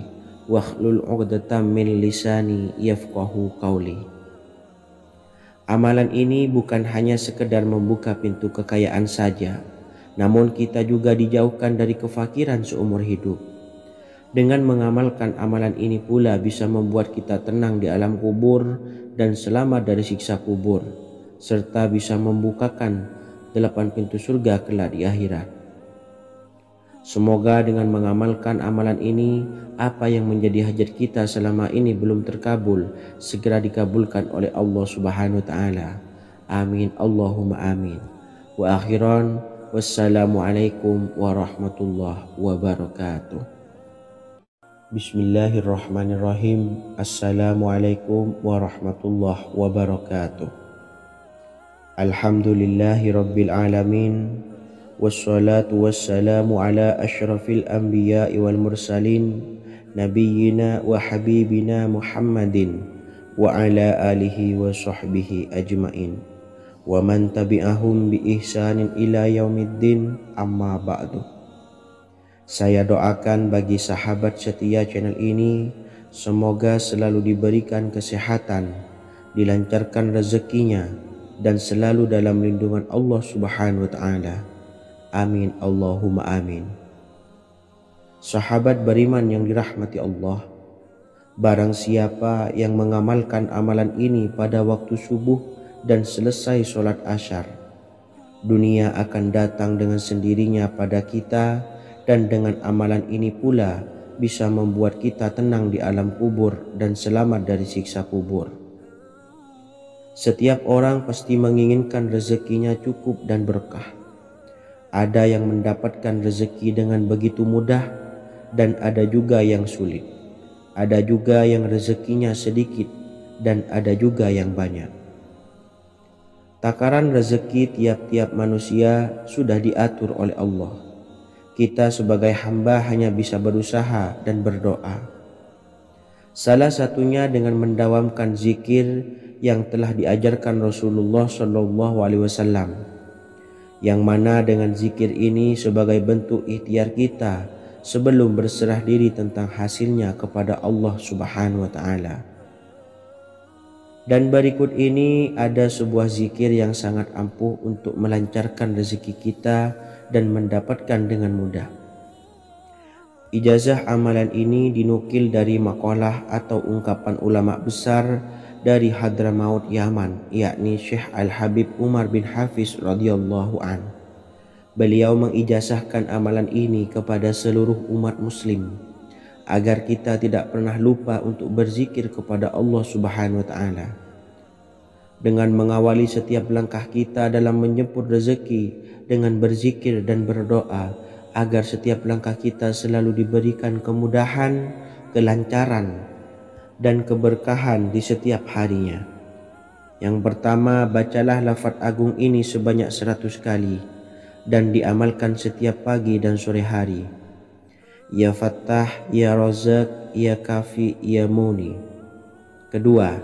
wakhlul 'uqdatam min lisani yafqahu qawli. Amalan ini bukan hanya sekedar membuka pintu kekayaan saja, namun kita juga dijauhkan dari kefakiran seumur hidup. Dengan mengamalkan amalan ini pula bisa membuat kita tenang di alam kubur dan selamat dari siksa kubur, serta bisa membukakan 8 pintu surga kelak di akhirat. Semoga dengan mengamalkan amalan ini, apa yang menjadi hajat kita selama ini belum terkabul, segera dikabulkan oleh Allah Subhanahu wa Ta'ala. Amin, Allahumma amin. Wa akhiran, wassalamualaikum warahmatullahi wabarakatuh. Bismillahirrahmanirrahim. Assalamualaikum warahmatullahi wabarakatuh. Alhamdulillahi rabbil alamin. Wassalatu wassalamu ala ashrafil anbiya'i wal mursalin, nabiyyina wa habibina Muhammadin wa ala alihi wa sahbihi ajmain, wa man tabi'ahum bi ihsanin ila yaumiddin, amma ba'du. Saya doakan bagi sahabat setia channel ini, semoga selalu diberikan kesehatan, dilancarkan rezekinya, dan selalu dalam lindungan Allah Subhanahu wa Ta'ala. Amin, Allahumma amin. Sahabat beriman yang dirahmati Allah, barang siapa yang mengamalkan amalan ini pada waktu subuh dan selesai sholat asyar, dunia akan datang dengan sendirinya pada kita, dan dengan amalan ini pula bisa membuat kita tenang di alam kubur dan selamat dari siksa kubur. Setiap orang pasti menginginkan rezekinya cukup dan berkah. Ada yang mendapatkan rezeki dengan begitu mudah, dan ada juga yang sulit. Ada juga yang rezekinya sedikit, dan ada juga yang banyak. Takaran rezeki tiap-tiap manusia sudah diatur oleh Allah. Kita sebagai hamba hanya bisa berusaha dan berdoa. Salah satunya dengan mendawamkan zikir yang telah diajarkan Rasulullah SAW, yang mana dengan zikir ini sebagai bentuk ikhtiar kita sebelum berserah diri tentang hasilnya kepada Allah Subhanahu wa Ta'ala. Dan berikut ini ada sebuah zikir yang sangat ampuh untuk melancarkan rezeki kita dan mendapatkan dengan mudah. Ijazah amalan ini dinukil dari makalah atau ungkapan ulama besar dari Hadramaut Yaman, yakni Syekh Al-Habib Umar bin Hafiz radhiyallahu an. Beliau mengijazahkan amalan ini kepada seluruh umat muslim agar kita tidak pernah lupa untuk berzikir kepada Allah Subhanahu wa Ta'ala. Dengan mengawali setiap langkah kita dalam menjemput rezeki dengan berzikir dan berdoa agar setiap langkah kita selalu diberikan kemudahan, kelancaran, dan keberkahan di setiap harinya. Yang pertama, bacalah lafaz agung ini sebanyak 100 kali dan diamalkan setiap pagi dan sore hari. Ya Fattah, Ya Razak, Ya Kafi, Ya Muni. Kedua,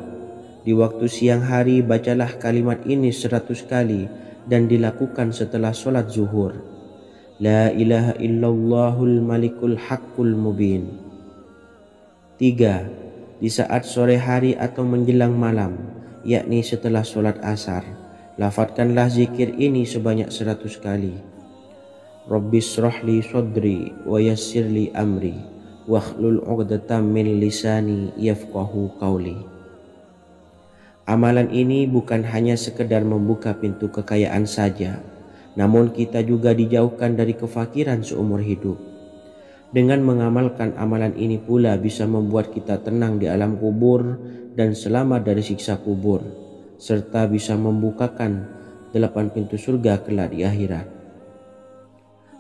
di waktu siang hari bacalah kalimat ini 100 kali dan dilakukan setelah sholat zuhur. La ilaha illallahul malikul haqqul mubin. Tiga, di saat sore hari atau menjelang malam, yakni setelah sholat asar, lafadzkanlah zikir ini sebanyak 100 kali. Rabbishrahli sodri wa yassirli amri wakhlul 'uqdatam min lisani yafqahu qawli. Amalan ini bukan hanya sekedar membuka pintu kekayaan saja, namun kita juga dijauhkan dari kefakiran seumur hidup. Dengan mengamalkan amalan ini pula bisa membuat kita tenang di alam kubur dan selamat dari siksa kubur, serta bisa membukakan 8 pintu surga kelak di akhirat.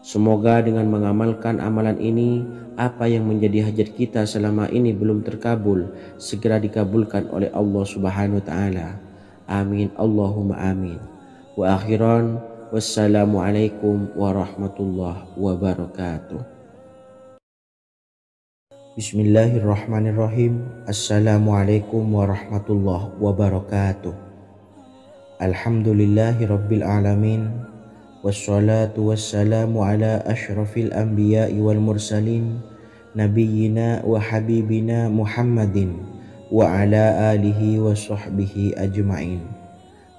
Semoga dengan mengamalkan amalan ini, apa yang menjadi hajat kita selama ini belum terkabul, segera dikabulkan oleh Allah Subhanahu wa Ta'ala. Amin, Allahumma amin. Wa akhiran, wassalamualaikum warahmatullahi wabarakatuh. Bismillahirrahmanirrahim. Assalamualaikum warahmatullahi wabarakatuh. Alhamdulillahi rabbil alamin. Wassalatu wassalamu ala ashrafil anbiya'i wal mursalin, nabiyyina wa habibina Muhammadin wa ala alihi wa sahbihi ajmain,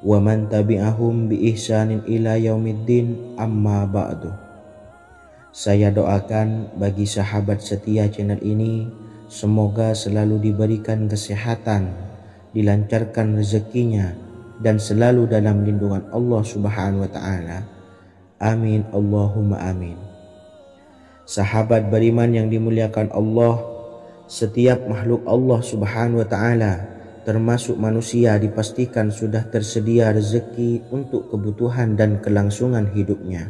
wa man tabi'ahum bi ihsanin ila yaumiddin, amma ba'du. Saya doakan bagi sahabat setia channel ini, semoga selalu diberikan kesehatan, dilancarkan rezekinya, dan selalu dalam lindungan Allah Subhanahu wa taala. Amin Allahumma amin. Sahabat beriman yang dimuliakan Allah, setiap makhluk Allah Subhanahu wa taala termasuk manusia dipastikan sudah tersedia rezeki untuk kebutuhan dan kelangsungan hidupnya.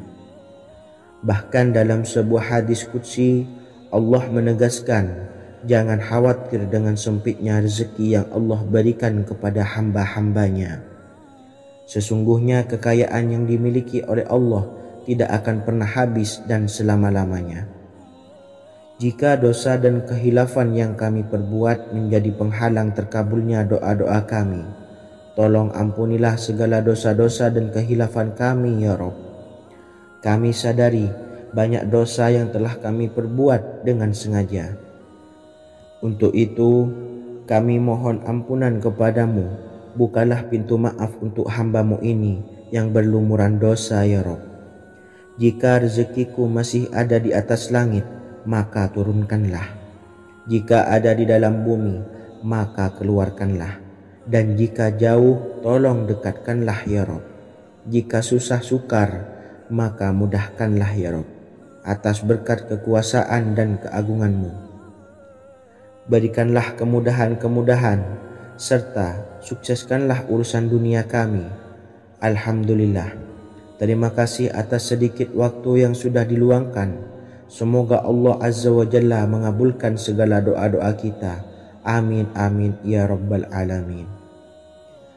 Bahkan dalam sebuah hadis qudsi Allah menegaskan, jangan khawatir dengan sempitnya rezeki yang Allah berikan kepada hamba-hambanya. Sesungguhnya kekayaan yang dimiliki oleh Allah tidak akan pernah habis dan selama-lamanya. Jika dosa dan kehilafan yang kami perbuat menjadi penghalang terkabulnya doa-doa kami, tolong ampunilah segala dosa-dosa dan kehilafan kami ya Rabb. Kami sadari banyak dosa yang telah kami perbuat dengan sengaja. Untuk itu kami mohon ampunan kepadamu, bukalah pintu maaf untuk hamba-Mu ini yang berlumuran dosa ya Rabb. Jika rezekiku masih ada di atas langit, maka turunkanlah. Jika ada di dalam bumi, maka keluarkanlah. Dan jika jauh, tolong dekatkanlah ya Rabb. Jika susah sukar, maka mudahkanlah ya Rabb, atas berkat kekuasaan dan keagungan-Mu. Berikanlah kemudahan-kemudahan, serta sukseskanlah urusan dunia kami. Alhamdulillah. Terima kasih atas sedikit waktu yang sudah diluangkan. Semoga Allah Azza wa Jalla mengabulkan segala doa-doa kita. Amin amin ya rabbal alamin.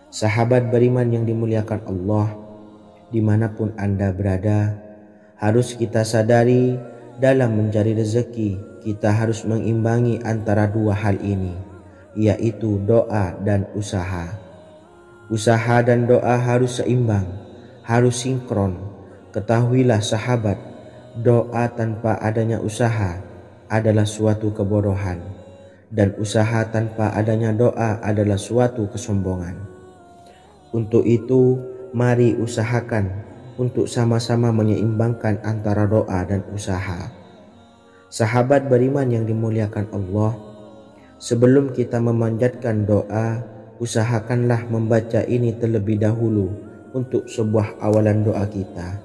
Sahabat beriman yang dimuliakan Allah, dimanapun Anda berada, harus kita sadari dalam mencari rezeki kita harus mengimbangi antara dua hal ini, yaitu doa dan usaha. Usaha dan doa harus seimbang, harus sinkron. Ketahuilah sahabat, doa tanpa adanya usaha adalah suatu kebodohan, dan usaha tanpa adanya doa adalah suatu kesombongan. Untuk itu, mari usahakan untuk sama-sama menyeimbangkan antara doa dan usaha. Sahabat beriman yang dimuliakan Allah, sebelum kita memanjatkan doa, usahakanlah membaca ini terlebih dahulu untuk sebuah awalan doa kita.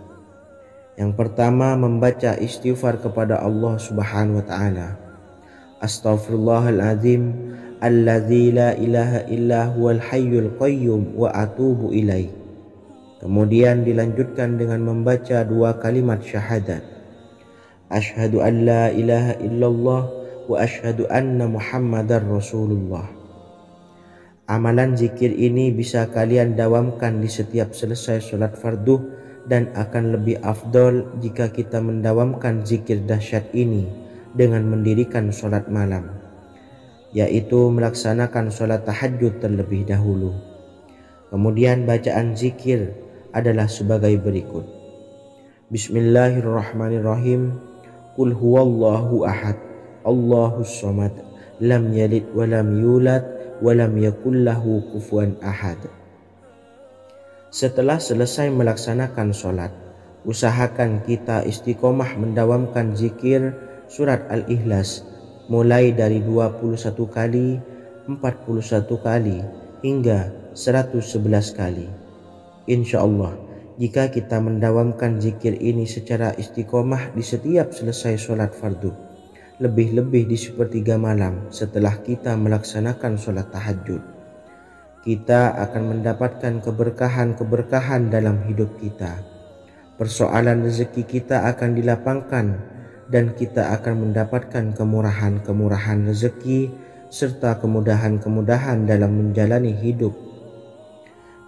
Yang pertama, membaca istighfar kepada Allah Subhanahu wa taala. Astaghfirullahaladzim alladzi la ilaha illa huwal hayyul qayyum wa atubu ilaih. Kemudian dilanjutkan dengan membaca dua kalimat syahadat. Asyhadu an la ilaha illallah wa asyhadu anna Muhammadar Rasulullah. Amalan zikir ini bisa kalian dawamkan di setiap selesai sholat fardu, dan akan lebih afdol jika kita mendawamkan zikir dahsyat ini dengan mendirikan sholat malam, yaitu melaksanakan sholat tahajud terlebih dahulu. Kemudian bacaan zikir adalah sebagai berikut. Bismillahirrahmanirrahim. Qul huwallahu ahad, Allahus samad, lam yalid wa lam yulad walam yakullahu kufuwan ahad. Setelah selesai melaksanakan sholat, usahakan kita istiqomah mendawamkan zikir surat Al-Ikhlas mulai dari 21 kali, 41 kali, hingga 111 kali. Insya Allah, jika kita mendawamkan zikir ini secara istiqomah di setiap selesai sholat fardu, lebih-lebih di sepertiga malam setelah kita melaksanakan sholat tahajud, kita akan mendapatkan keberkahan-keberkahan dalam hidup kita. Persoalan rezeki kita akan dilapangkan, dan kita akan mendapatkan kemurahan-kemurahan rezeki serta kemudahan-kemudahan dalam menjalani hidup.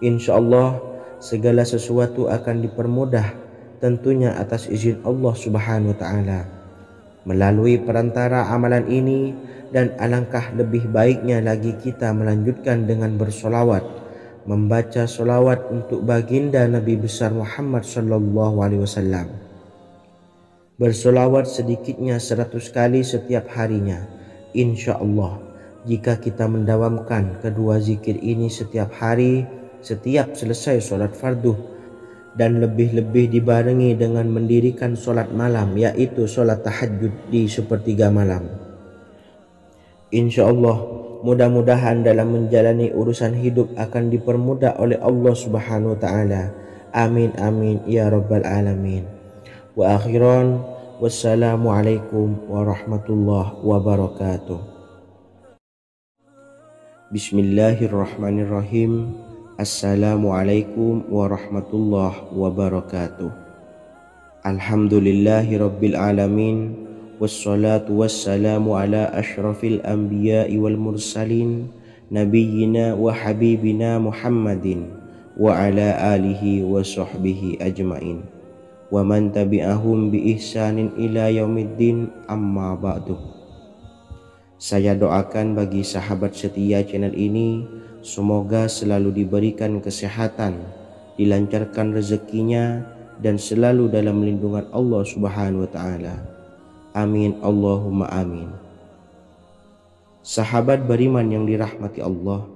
Insya Allah segala sesuatu akan dipermudah, tentunya atas izin Allah Subhanahu wa taala. Melalui perantara amalan ini, dan alangkah lebih baiknya lagi kita melanjutkan dengan bersolawat, membaca solawat untuk baginda Nabi besar Muhammad sallallahu alaihi wasallam. Bersolawat sedikitnya 100 kali setiap harinya. Insya Allah, jika kita mendawamkan kedua zikir ini setiap hari, setiap selesai sholat fardu, dan lebih-lebih dibarengi dengan mendirikan sholat malam, yaitu sholat tahajud di sepertiga malam, insya Allah mudah-mudahan dalam menjalani urusan hidup akan dipermudah oleh Allah Subhanahu wa taala. Amin amin ya rabbal alamin. Wa akhiran, wassalamualaikum warahmatullahi wabarakatuh. Bismillahirrahmanirrahim. Assalamualaikum warahmatullahi wabarakatuh. Alhamdulillahi rabbil alamin. Wassalatu wassalamu ala ashrafil anbiya'i wal mursalin, nabiyyina wa habibina Muhammadin wa ala alihi wa sahbihi ajmain, wa man tabi'ahum bi ihsanin ila yaumiddin, amma ba'du. Saya doakan bagi sahabat setia channel ini, semoga selalu diberikan kesehatan, dilancarkan rezekinya, dan selalu dalam lindungan Allah Subhanahu wa taala. Amin Allahumma amin. Sahabat beriman yang dirahmati Allah,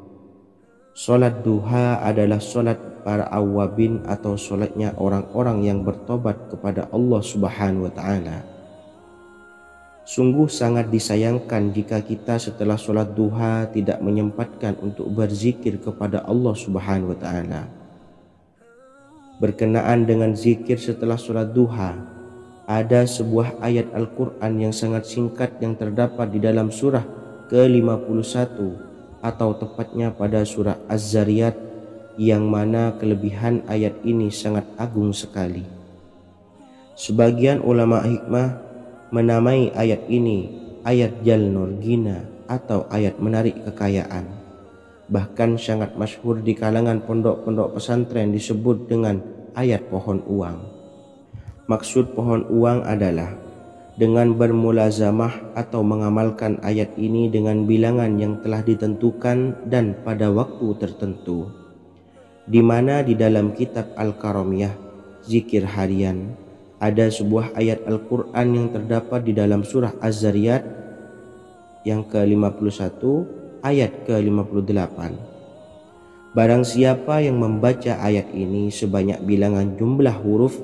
salat duha adalah salat para awabin atau salatnya orang-orang yang bertobat kepada Allah Subhanahu wa taala. Sungguh sangat disayangkan jika kita setelah sholat duha tidak menyempatkan untuk berzikir kepada Allah Subhanahu wa taala. Berkenaan dengan zikir setelah sholat duha, ada sebuah ayat Al-Quran yang sangat singkat yang terdapat di dalam surah ke-51 atau tepatnya pada surah Az-Zariyat, yang mana kelebihan ayat ini sangat agung sekali. Sebagian ulama hikmah menamai ayat ini ayat Jalnur Gina atau ayat menarik kekayaan. Bahkan sangat masyhur di kalangan pondok-pondok pesantren disebut dengan ayat pohon uang. Maksud pohon uang adalah dengan bermulazamah atau mengamalkan ayat ini dengan bilangan yang telah ditentukan dan pada waktu tertentu, di mana di dalam kitab Al-Karamiyah zikir harian ada sebuah ayat Al-Quran yang terdapat di dalam surah Az-Zariyat yang ke-51 ayat ke-58. Barang siapa yang membaca ayat ini sebanyak bilangan jumlah huruf,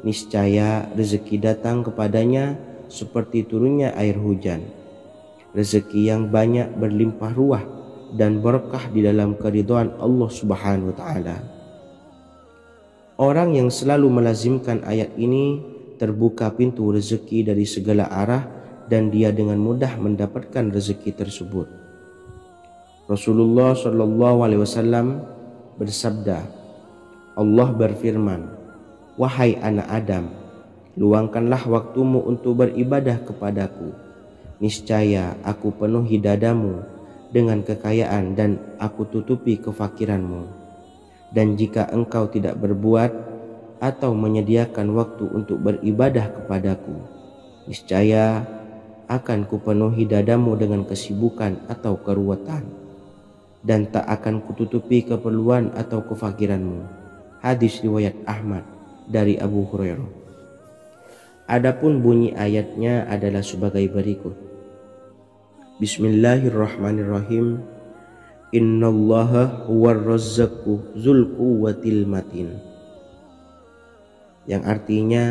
niscaya rezeki datang kepadanya seperti turunnya air hujan. Rezeki yang banyak berlimpah ruah dan berkah di dalam keridhaan Allah Subhanahu wa taala. Orang yang selalu melazimkan ayat ini terbuka pintu rezeki dari segala arah dan dia dengan mudah mendapatkan rezeki tersebut. Rasulullah Shallallahu Alaihi Wasallam bersabda, Allah berfirman, wahai anak Adam, luangkanlah waktumu untuk beribadah kepadaku. Niscaya aku penuhi dadamu dengan kekayaan dan aku tutupi kefakiranmu. Dan jika engkau tidak berbuat atau menyediakan waktu untuk beribadah kepadaku, niscaya akan kupenuhi dadamu dengan kesibukan atau keruwetan, dan tak akan kututupi keperluan atau kefakiranmu. Hadis riwayat Ahmad dari Abu Hurairah. Adapun bunyi ayatnya adalah sebagai berikut. Bismillahirrahmanirrahim. Innallaha huwar razzaqu dzul quwwatil matin. Yang artinya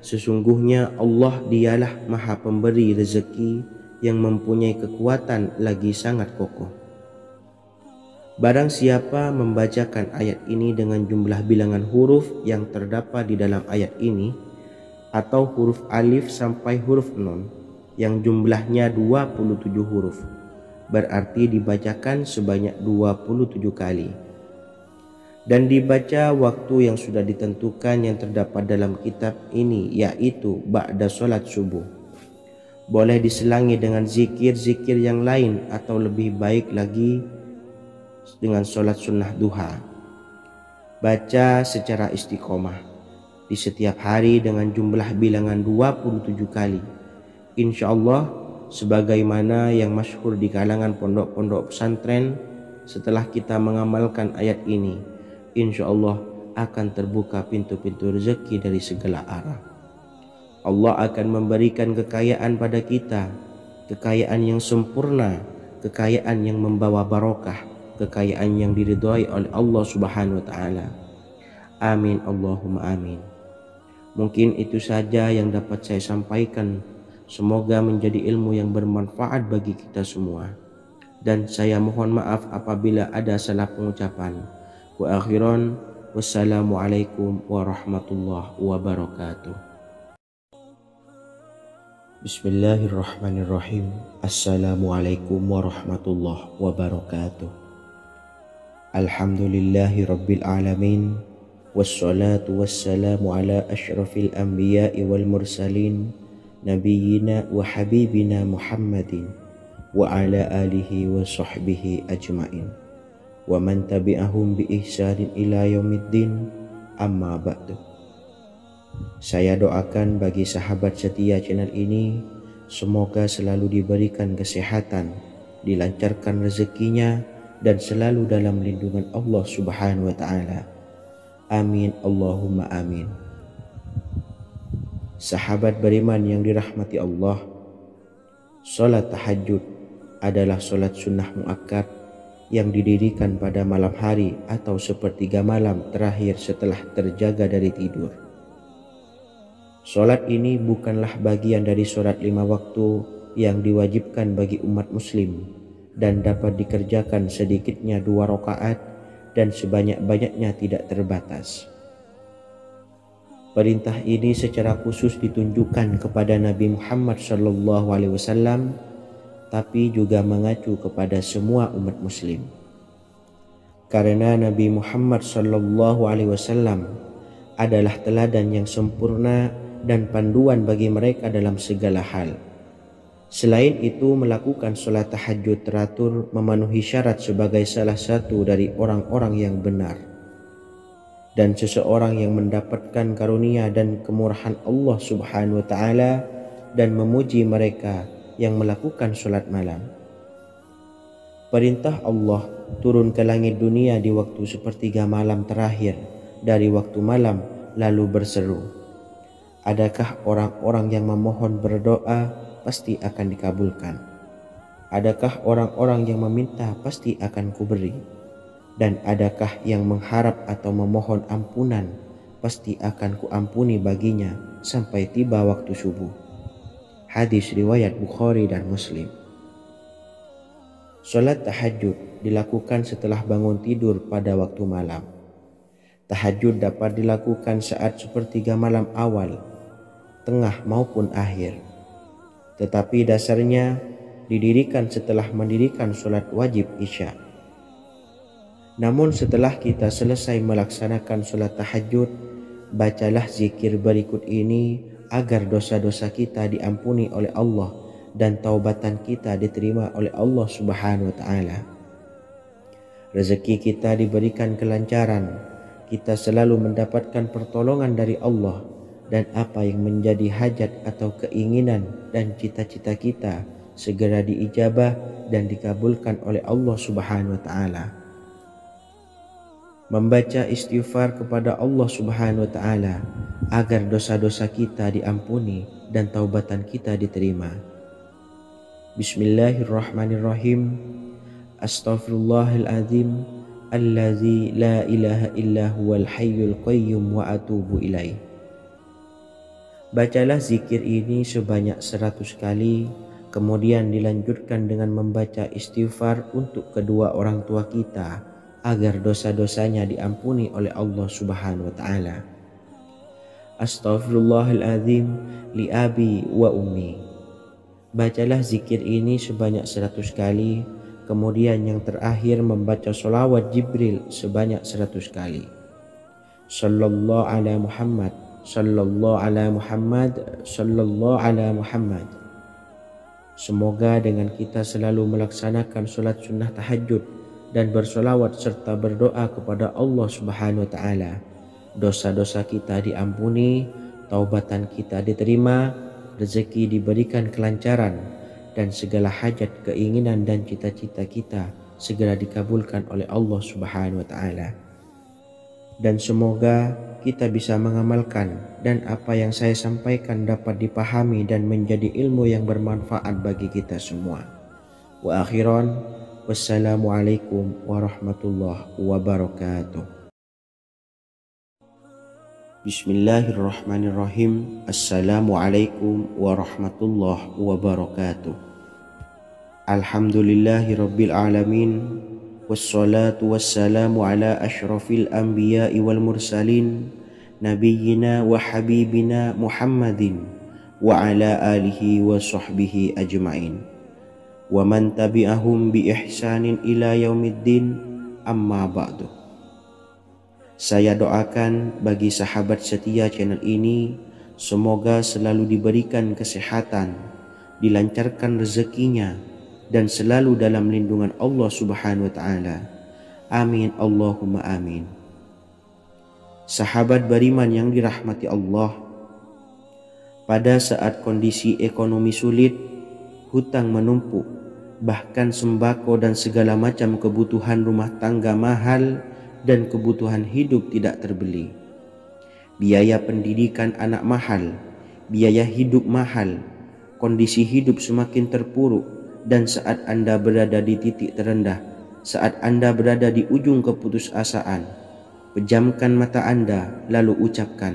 sesungguhnya Allah dialah maha pemberi rezeki yang mempunyai kekuatan lagi sangat kokoh. Barang siapa membacakan ayat ini dengan jumlah bilangan huruf yang terdapat di dalam ayat ini, atau huruf alif sampai huruf nun yang jumlahnya 27 huruf, berarti dibacakan sebanyak 27 kali, dan dibaca waktu yang sudah ditentukan yang terdapat dalam kitab ini, yaitu ba'da sholat subuh. Boleh diselangi dengan zikir-zikir yang lain atau lebih baik lagi dengan sholat sunnah duha. Baca secara istiqomah di setiap hari dengan jumlah bilangan 27 kali. Insya Allah sebagaimana yang masyhur di kalangan pondok-pondok pesantren, setelah kita mengamalkan ayat ini, insya Allah akan terbuka pintu-pintu rezeki dari segala arah. Allah akan memberikan kekayaan pada kita, kekayaan yang sempurna, kekayaan yang membawa barokah, kekayaan yang diridhai oleh Allah Subhanahu wa taala. Amin Allahumma amin. Mungkin itu saja yang dapat saya sampaikan. Semoga menjadi ilmu yang bermanfaat bagi kita semua. dan saya mohon maaf apabila ada salah pengucapan. Wa akhiran, wassalamualaikum warahmatullahi wabarakatuh. Bismillahirrahmanirrahim. Assalamualaikum warahmatullahi wabarakatuh. Alhamdulillahi rabbil alamin. Wassalatu wassalamu ala ashrafil anbiya'i wal mursalin, nabiyyina wa habibina Muhammadin wa ala alihi wa sahbihi ajmain wa man tabi'ahum bi ihsanin ila yaumiddin, amma ba'du. Saya doakan bagi sahabat setia channel ini, semoga selalu diberikan kesehatan, dilancarkan rezekinya, dan selalu dalam lindungan Allah Subhanahu wa ta'ala. Amin Allahumma amin. Sahabat beriman yang dirahmati Allah, salat tahajud adalah salat sunnah muakkad yang didirikan pada malam hari atau sepertiga malam terakhir setelah terjaga dari tidur. Salat ini bukanlah bagian dari salat 5 waktu yang diwajibkan bagi umat muslim dan dapat dikerjakan sedikitnya 2 rakaat dan sebanyak-banyaknya tidak terbatas. Perintah ini secara khusus ditunjukkan kepada Nabi Muhammad SAW, tapi juga mengacu kepada semua umat muslim. Karena Nabi Muhammad SAW adalah teladan yang sempurna dan panduan bagi mereka dalam segala hal. Selain itu, melakukan sholat tahajud teratur memenuhi syarat sebagai salah satu dari orang-orang yang benar. Dan seseorang yang mendapatkan karunia dan kemurahan Allah Subhanahu wa ta'ala dan memuji mereka yang melakukan sholat malam. Perintah Allah turun ke langit dunia di waktu sepertiga malam terakhir dari waktu malam lalu berseru, adakah orang-orang yang memohon berdoa pasti akan dikabulkan? Adakah orang-orang yang meminta pasti akan kuberi? Dan adakah yang mengharap atau memohon ampunan pasti akan kuampuni baginya sampai tiba waktu subuh. Hadis riwayat Bukhari dan Muslim. Salat tahajud dilakukan setelah bangun tidur pada waktu malam. Tahajud dapat dilakukan saat sepertiga malam awal, tengah maupun akhir. Tetapi dasarnya didirikan setelah mendirikan sholat wajib isya. Namun setelah kita selesai melaksanakan sholat tahajud, bacalah zikir berikut ini agar dosa-dosa kita diampuni oleh Allah dan taubatan kita diterima oleh Allah Subhanahu wa ta'ala. Rezeki kita diberikan kelancaran, kita selalu mendapatkan pertolongan dari Allah, dan apa yang menjadi hajat atau keinginan dan cita-cita kita segera diijabah dan dikabulkan oleh Allah Subhanahu wa ta'ala. Membaca istighfar kepada Allah Subhanahu wa ta'ala agar dosa-dosa kita diampuni dan taubatan kita diterima. Bismillahirrahmanirrahim. Astaghfirullahaladzim allazi la ilaha illa huwal hayyul qayyum wa atubu ilaih. Bacalah zikir ini sebanyak 100 kali, kemudian dilanjutkan dengan membaca istighfar untuk kedua orang tua kita agar dosa-dosanya diampuni oleh Allah Subhanahu wa ta'ala. Astaghfirullahaladzim li abi wa ummi. Bacalah zikir ini sebanyak 100 kali, kemudian yang terakhir membaca sholawat Jibril sebanyak 100 kali. Sallallahu ala Muhammad, sallallahu ala Muhammad, sallallahu ala Muhammad. Semoga dengan kita selalu melaksanakan sholat sunnah tahajud dan bersolawat serta berdoa kepada Allah Subhanahu wa ta'ala, dosa-dosa kita diampuni, taubatan kita diterima, rezeki diberikan kelancaran, dan segala hajat, keinginan dan cita-cita kita segera dikabulkan oleh Allah Subhanahu wa ta'ala. Dan semoga kita bisa mengamalkan dan apa yang saya sampaikan dapat dipahami dan menjadi ilmu yang bermanfaat bagi kita semua. Wa akhiran, wassalamualaikum warahmatullahi wabarakatuh. Bismillahirrahmanirrahim. Assalamualaikum warahmatullahi wabarakatuh. Alhamdulillahi Rabbil Alamin. Wassalatu wassalamu ala ashrafil anbiya'i wal mursalin, nabiyyina wa habibina Muhammadin wa ala alihi wa sahbihi ajma'in, wa man tabi'ahum bi ihsanin ila yaumiddin, amma ba'du. Saya doakan bagi sahabat setia channel ini, semoga selalu diberikan kesehatan, dilancarkan rezekinya, dan selalu dalam lindungan Allah Subhanahu wa Ta'ala. Amin Allahumma amin. Sahabat beriman yang dirahmati Allah, pada saat kondisi ekonomi sulit, hutang menumpuk, bahkan sembako dan segala macam kebutuhan rumah tangga mahal dan kebutuhan hidup tidak terbeli. Biaya pendidikan anak mahal, biaya hidup mahal, kondisi hidup semakin terpuruk. Dan saat Anda berada di titik terendah, saat Anda berada di ujung keputusasaan, pejamkan mata Anda lalu ucapkan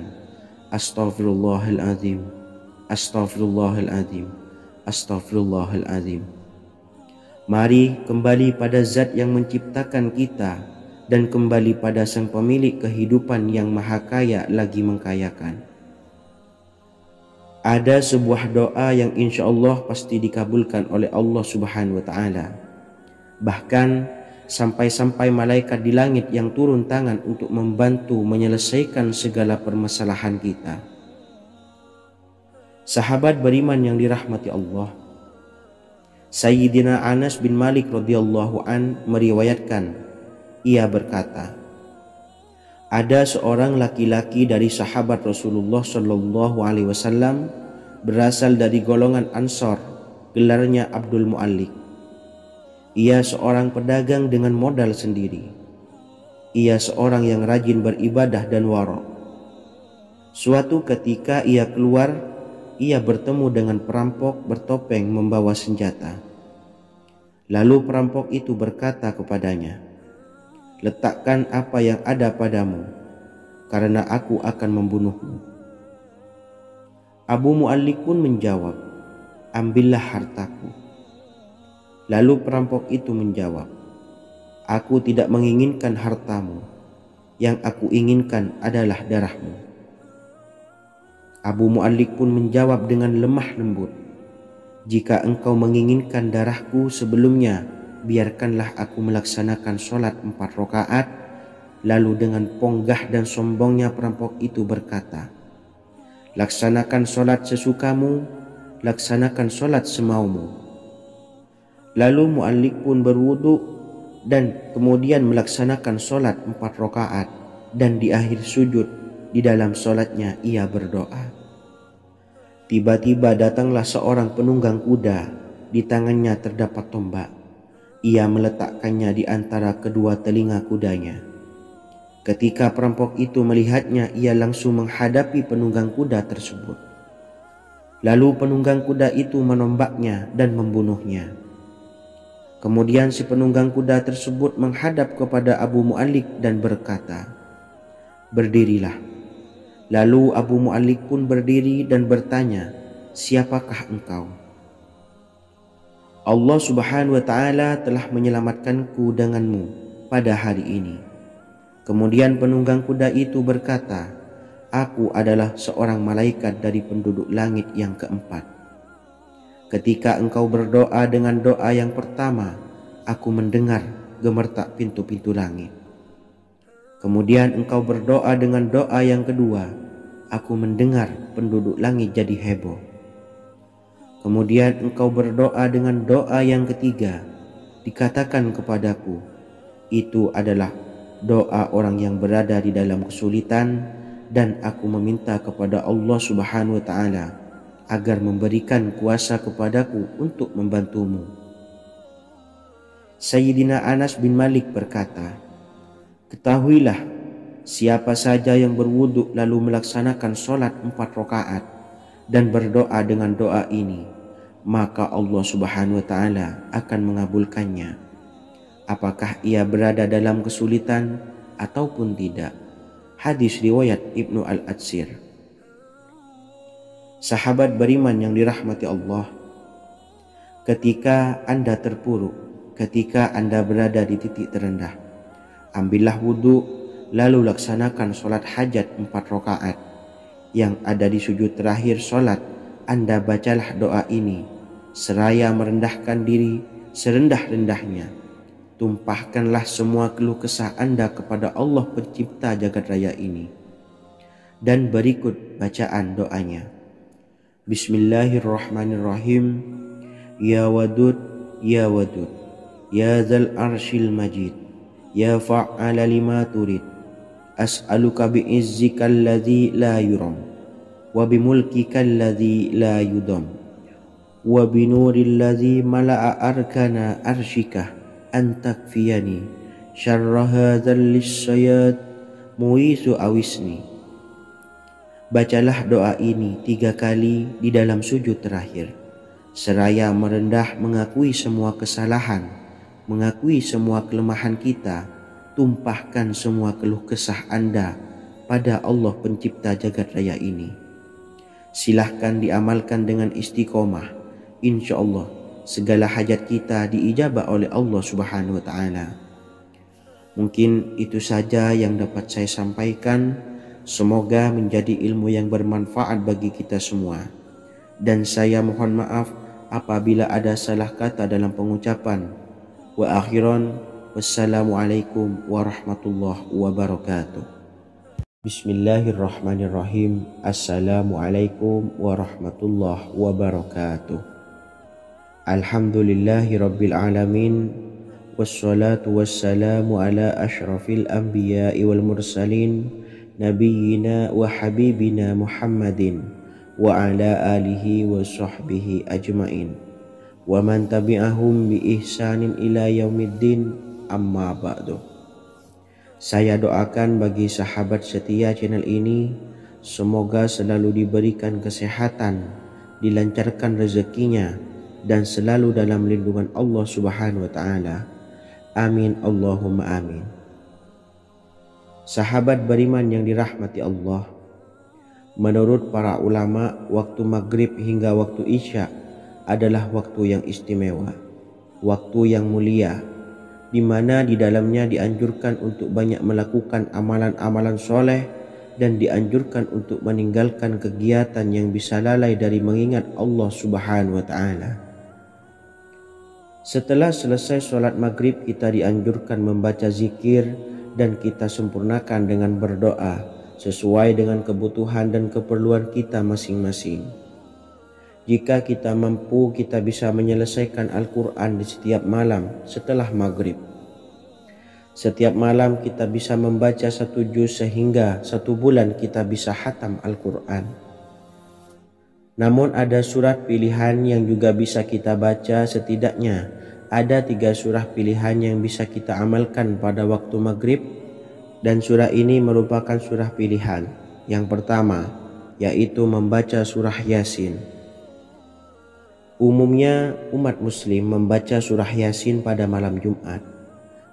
Astaghfirullahaladzim, Astaghfirullahaladzim, Astaghfirullahaladzim. Mari kembali pada Zat yang menciptakan kita dan kembali pada Sang Pemilik kehidupan yang Maha Kaya lagi mengkayakan. Ada sebuah doa yang insya Allah pasti dikabulkan oleh Allah Subhanahu wa Ta'ala. Bahkan sampai-sampai malaikat di langit yang turun tangan untuk membantu menyelesaikan segala permasalahan kita. Sahabat beriman yang dirahmati Allah, Sayyidina Anas bin Malik radhiyallahu an meriwayatkan, ia berkata, ada seorang laki-laki dari sahabat Rasulullah Shallallahu Alaihi Wasallam berasal dari golongan Ansor, gelarnya Abdul Mu'allik. Ia seorang pedagang dengan modal sendiri. Ia seorang yang rajin beribadah dan warok. Suatu ketika ia keluar, ia bertemu dengan perampok bertopeng membawa senjata. Lalu perampok itu berkata kepadanya, letakkan apa yang ada padamu, karena aku akan membunuhmu. Abu Mu'allik pun menjawab, ambillah hartaku. Lalu perampok itu menjawab, aku tidak menginginkan hartamu, yang aku inginkan adalah darahmu. Abu Mu'allik pun menjawab dengan lemah lembut, jika engkau menginginkan darahku sebelumnya, biarkanlah aku melaksanakan sholat 4 rakaat. Lalu dengan ponggah dan sombongnya perampok itu berkata, laksanakan sholat sesukamu, laksanakan sholat semaumu. Lalu Mu'allik pun berwudu dan kemudian melaksanakan sholat 4 rakaat, dan di akhir sujud di dalam sholatnya ia berdoa. Tiba-tiba datanglah seorang penunggang kuda, di tangannya terdapat tombak. Ia meletakkannya di antara kedua telinga kudanya. Ketika perampok itu melihatnya, ia langsung menghadapi penunggang kuda tersebut. Lalu penunggang kuda itu menombaknya dan membunuhnya. Kemudian si penunggang kuda tersebut menghadap kepada Abu Mu'allik dan berkata, berdirilah. Lalu Abu Mu'allik pun berdiri dan bertanya, siapakah engkau? Allah Subhanahu wa Ta'ala telah menyelamatkanku denganmu pada hari ini. Kemudian penunggang kuda itu berkata, aku adalah seorang malaikat dari penduduk langit yang keempat. Ketika engkau berdoa dengan doa yang pertama, aku mendengar gemertak pintu-pintu langit. Kemudian engkau berdoa dengan doa yang kedua, aku mendengar penduduk langit jadi heboh. Kemudian engkau berdoa dengan doa yang ketiga, dikatakan kepadaku, itu adalah doa orang yang berada di dalam kesulitan, dan aku meminta kepada Allah Subhanahu wa Ta'ala agar memberikan kuasa kepadaku untuk membantumu. Sayyidina Anas bin Malik berkata, ketahuilah, siapa saja yang berwudu lalu melaksanakan sholat 4 rakaat dan berdoa dengan doa ini, maka Allah Subhanahu wa Ta'ala akan mengabulkannya, apakah ia berada dalam kesulitan ataupun tidak. Hadis riwayat Ibnu Al-Atsir. Sahabat beriman yang dirahmati Allah, Ketika Anda terpuruk, ketika Anda berada di titik terendah, ambillah wudhu, lalu laksanakan sholat hajat 4 rakaat. Yang ada di sujud terakhir sholat, Anda bacalah doa ini, seraya merendahkan diri serendah-rendahnya. Tumpahkanlah semua keluh kesah Anda kepada Allah pencipta jagat raya ini. Dan berikut bacaan doanya. Bismillahirrahmanirrahim. Ya Wadud, Ya Wadud, Ya Dzal Arsyil Majid, Ya Fa'ala lima turid, as'aluka bi'izzikal ladzi la yuram, wa bimulkikal ladzi la yudam, wa binuril ladzi mala'a arkana arsyikah, antakfiyani syarra hadzal lisyayad muisu awisni. Bacalah doa ini 3 kali di dalam sujud terakhir, seraya merendah mengakui semua kesalahan, mengakui semua kelemahan kita. Tumpahkan semua keluh kesah Anda pada Allah pencipta jagat raya ini. Silahkan diamalkan dengan istiqomah. Insya Allah segala hajat kita diijabah oleh Allah Subhanahu wa Ta'ala. Mungkin itu saja yang dapat saya sampaikan. Semoga menjadi ilmu yang bermanfaat bagi kita semua. Dan saya mohon maaf apabila ada salah kata dalam pengucapan. Wa akhiran, wassalamualaikum warahmatullahi wabarakatuh. Bismillahirrahmanirrahim. Assalamualaikum warahmatullahi wabarakatuh. Alhamdulillahi rabbil alamin. Wassalatu wassalamu ala ashrafil anbiya'i wal mursalin, nabiyyina wa habibina Muhammadin wa ala alihi wa sahbihi ajmain wa man tabi'ahum bi ihsanin ila yaumiddin, amma ba'du. Saya doakan bagi sahabat setia channel ini, semoga selalu diberikan kesehatan, dilancarkan rezekinya, dan selalu dalam lindungan Allah Subhanahu wa Ta'ala. Amin Allahumma amin. Sahabat beriman yang dirahmati Allah, menurut para ulama, waktu maghrib hingga waktu isya adalah waktu yang istimewa, waktu yang mulia, di mana di dalamnya dianjurkan untuk banyak melakukan amalan-amalan soleh dan dianjurkan untuk meninggalkan kegiatan yang bisa lalai dari mengingat Allah Subhanahu wa Ta'ala. Setelah selesai sholat maghrib, kita dianjurkan membaca zikir dan kita sempurnakan dengan berdoa sesuai dengan kebutuhan dan keperluan kita masing-masing. Jika kita mampu, kita bisa menyelesaikan Al-Quran di setiap malam setelah maghrib. Setiap malam kita bisa membaca 1 juz sehingga 1 bulan kita bisa khatam Al-Quran. Namun ada surat pilihan yang juga bisa kita baca. Setidaknya ada 3 surah pilihan yang bisa kita amalkan pada waktu maghrib, dan surah ini merupakan surah pilihan. Yang pertama yaitu membaca surah Yasin. Umumnya umat muslim membaca surah Yasin pada malam Jumat.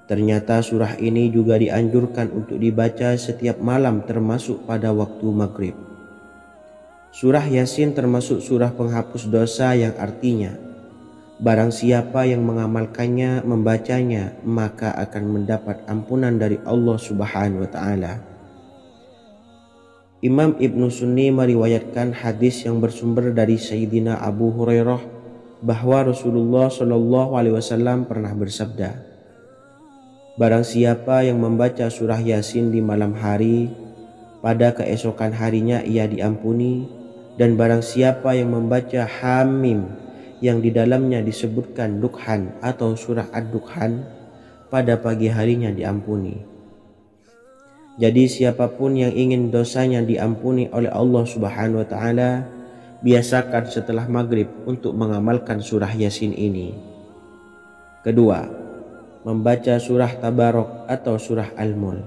Ternyata surah ini juga dianjurkan untuk dibaca setiap malam termasuk pada waktu maghrib. Surah Yasin termasuk surah penghapus dosa yang artinya barang siapa yang mengamalkannya, membacanya, maka akan mendapat ampunan dari Allah Subhanahu wa Ta'ala. Imam Ibnu Sunni meriwayatkan hadis yang bersumber dari Sayyidina Abu Hurairah bahwa Rasulullah Shallallahu Alaihi Wasallam pernah bersabda, barang siapa yang membaca surah Yasin di malam hari, pada keesokan harinya ia diampuni. Dan barang siapa yang membaca Hamim yang di dalamnya disebutkan Dukhan atau surah Ad-Dukhan, pada pagi harinya diampuni. Jadi siapapun yang ingin dosanya diampuni oleh Allah Subhanahu wa Ta'ala, biasakan setelah maghrib untuk mengamalkan surah Yasin ini. Kedua, membaca surah Tabarok atau surah Al-Mulk.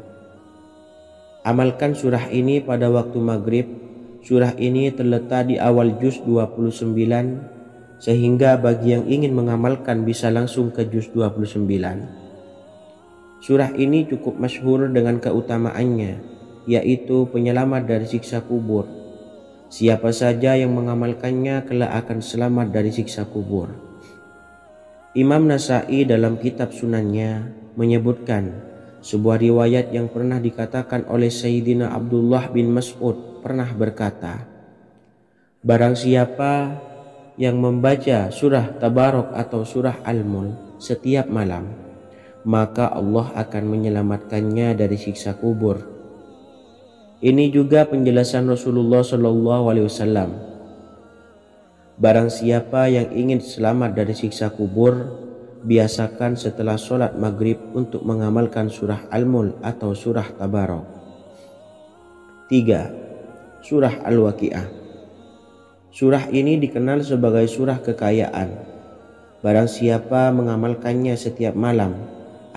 Amalkan surah ini pada waktu maghrib. Surah ini terletak di awal juz 29, sehingga bagi yang ingin mengamalkan bisa langsung ke juz 29. Surah ini cukup masyhur dengan keutamaannya, yaitu penyelamat dari siksa kubur. Siapa saja yang mengamalkannya kelak akan selamat dari siksa kubur. Imam Nasa'i dalam kitab Sunannya menyebutkan sebuah riwayat yang pernah dikatakan oleh Sayyidina Abdullah bin Mas'ud pernah berkata, barang siapa yang membaca surah Tabarok atau surah Al-Mulk setiap malam, maka Allah akan menyelamatkannya dari siksa kubur. Ini juga penjelasan Rasulullah SAW. Barang siapa yang ingin selamat dari siksa kubur, biasakan setelah sholat maghrib untuk mengamalkan surah Al-Mulk atau surah Tabarok. 3. Surah Al-Waqiah. Surah ini dikenal sebagai surah kekayaan. Barang siapa mengamalkannya setiap malam,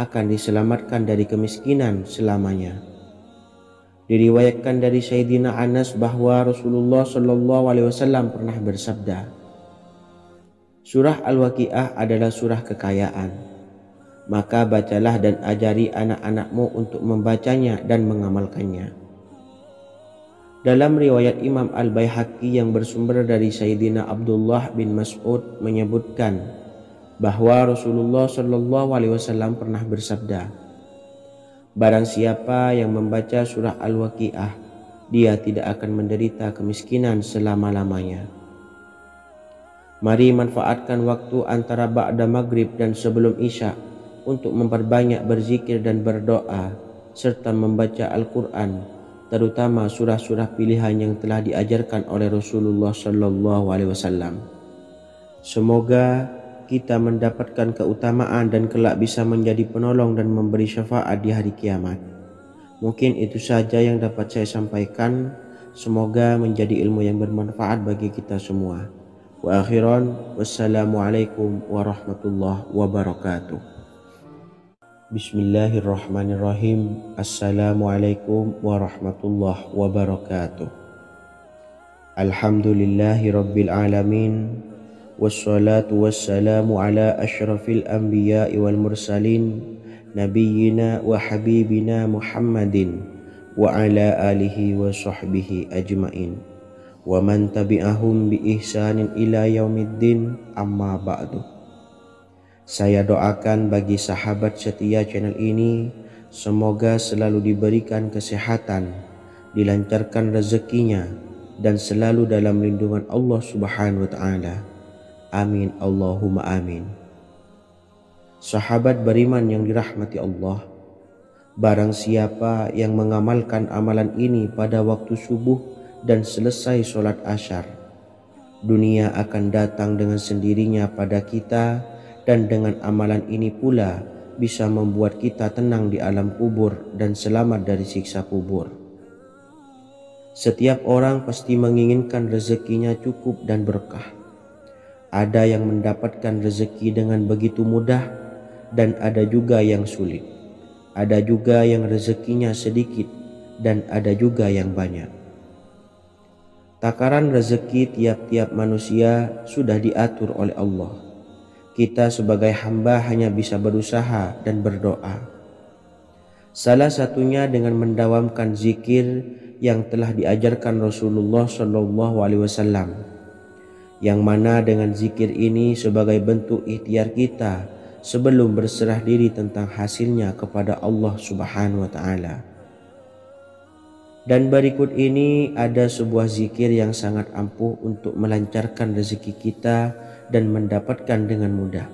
akan diselamatkan dari kemiskinan selamanya. Diriwayatkan dari Sayyidina Anas bahwa Rasulullah SAW pernah bersabda, surah Al-Waqiah adalah surah kekayaan. Maka bacalah dan ajari anak-anakmu untuk membacanya dan mengamalkannya. Dalam riwayat Imam Al-Baihaqi yang bersumber dari Sayyidina Abdullah bin Mas'ud menyebutkan bahwa Rasulullah SAW pernah bersabda, barang siapa yang membaca surah Al-Waqiah, dia tidak akan menderita kemiskinan selama-lamanya. Mari manfaatkan waktu antara ba'da maghrib dan sebelum isya untuk memperbanyak berzikir dan berdoa serta membaca Al-Quran, terutama surah-surah pilihan yang telah diajarkan oleh Rasulullah SAW. Semoga kita mendapatkan keutamaan dan kelak bisa menjadi penolong dan memberi syafaat di hari kiamat. Mungkin itu saja yang dapat saya sampaikan. Semoga menjadi ilmu yang bermanfaat bagi kita semua. Wa akhiran, wassalamualaikum warahmatullahi wabarakatuh. Bismillahirrahmanirrahim. Assalamualaikum warahmatullahi wabarakatuh. Alhamdulillahi rabbil alamin. Wassalatu wassalamu ala ashrafil anbiya'i wal mursalin, nabiyyina wa habibina Muhammadin wa ala alihi wa sahbihi ajmain, wa man tabi'ahum bi ihsanin ila yaumiddin, amma ba'du. Saya doakan bagi sahabat setia channel ini, semoga selalu diberikan kesehatan, dilancarkan rezekinya, dan selalu dalam lindungan Allah Subhanahu wa Ta'ala. Amin Allahumma amin. Sahabat beriman yang dirahmati Allah, barang siapa yang mengamalkan amalan ini pada waktu subuh dan selesai sholat asyar, dunia akan datang dengan sendirinya pada kita, dan dengan amalan ini pula bisa membuat kita tenang di alam kubur dan selamat dari siksa kubur. Setiap orang pasti menginginkan rezekinya cukup dan berkah. Ada yang mendapatkan rezeki dengan begitu mudah dan ada juga yang sulit. Ada juga yang rezekinya sedikit dan ada juga yang banyak. Takaran rezeki tiap-tiap manusia sudah diatur oleh Allah. Kita sebagai hamba hanya bisa berusaha dan berdoa. Salah satunya dengan mendawamkan zikir yang telah diajarkan Rasulullah SAW, yang mana dengan zikir ini sebagai bentuk ikhtiar kita sebelum berserah diri tentang hasilnya kepada Allah Subhanahu wa Ta'ala. Dan berikut ini ada sebuah zikir yang sangat ampuh untuk melancarkan rezeki kita dan mendapatkan dengan mudah.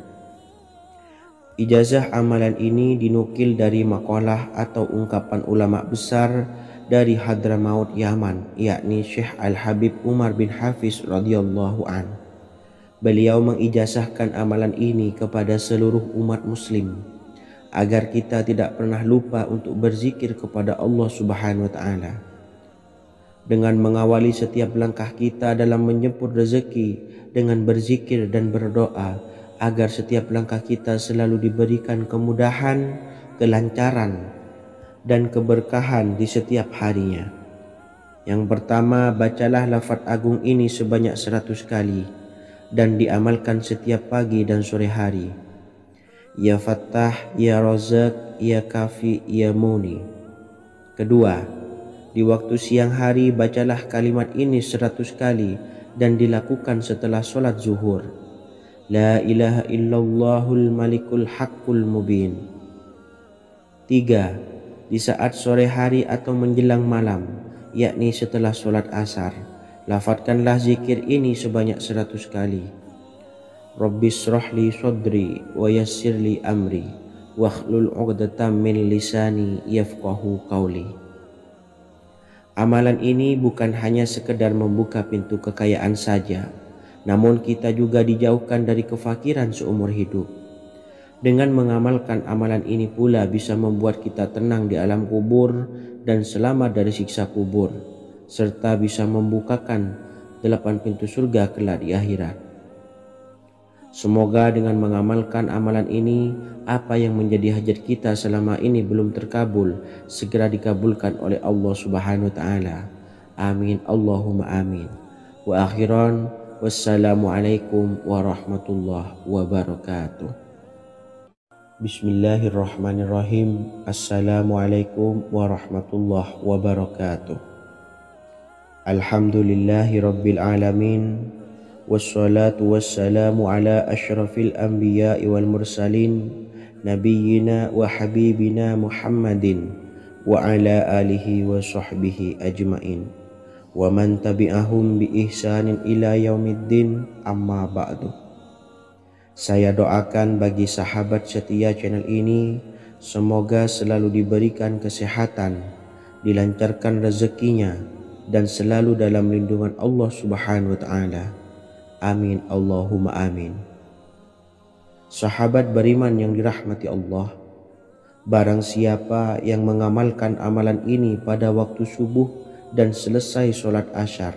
Ijazah amalan ini dinukil dari makalah atau ungkapan ulama besar dari Hadramaut Yaman, yakni Syekh Al-Habib Umar bin Hafiz radhiyallahu an. Beliau mengijazahkan amalan ini kepada seluruh umat muslim agar kita tidak pernah lupa untuk berzikir kepada Allah Subhanahu wa Ta'ala. Dengan mengawali setiap langkah kita dalam menjemput rezeki dengan berzikir dan berdoa agar setiap langkah kita selalu diberikan kemudahan, kelancaran, dan keberkahan di setiap harinya. Yang pertama, bacalah lafaz agung ini sebanyak 100 kali dan diamalkan setiap pagi dan sore hari. Ya Fattah, Ya Razak, Ya Kafi, Ya Muni. Kedua, di waktu siang hari bacalah kalimat ini 100 kali dan dilakukan setelah sholat zuhur. La ilaha illallahul malikul haqqul mubin. 3. Di saat sore hari atau menjelang malam, yakni setelah sholat asar, lafadzkanlah zikir ini sebanyak 100 kali. Rabbishrahli sodri wa yassirli amri wakhlul 'uqdatam min lisani yafqahu qawli. Amalan ini bukan hanya sekedar membuka pintu kekayaan saja, namun kita juga dijauhkan dari kefakiran seumur hidup. Dengan mengamalkan amalan ini pula bisa membuat kita tenang di alam kubur dan selamat dari siksa kubur, serta bisa membukakan 8 pintu surga kelak di akhirat. Semoga dengan mengamalkan amalan ini, apa yang menjadi hajat kita selama ini belum terkabul, segera dikabulkan oleh Allah Subhanahu wa Ta'ala. Amin Allahumma amin. Wa akhiran, wassalamualaikum warahmatullahi wabarakatuh. Bismillahirrahmanirrahim. Assalamualaikum warahmatullahi wabarakatuh. Alhamdulillahi rabbil alamin. Wassalatu wassalamu ala ashrafil anbiya'i wal mursalin nabiyyina wa habibina Muhammadin wa ala alihi wa sahbihi ajmain wa man tabi'ahum bi ihsanin ila yaumiddin, amma ba'du. Saya doakan bagi sahabat setia channel ini, semoga selalu diberikan kesehatan, dilancarkan rezekinya, dan selalu dalam lindungan Allah Subhanahu wa Ta'ala. Amin Allahumma amin. Sahabat beriman yang dirahmati Allah, barang siapa yang mengamalkan amalan ini pada waktu subuh dan selesai sholat asyar,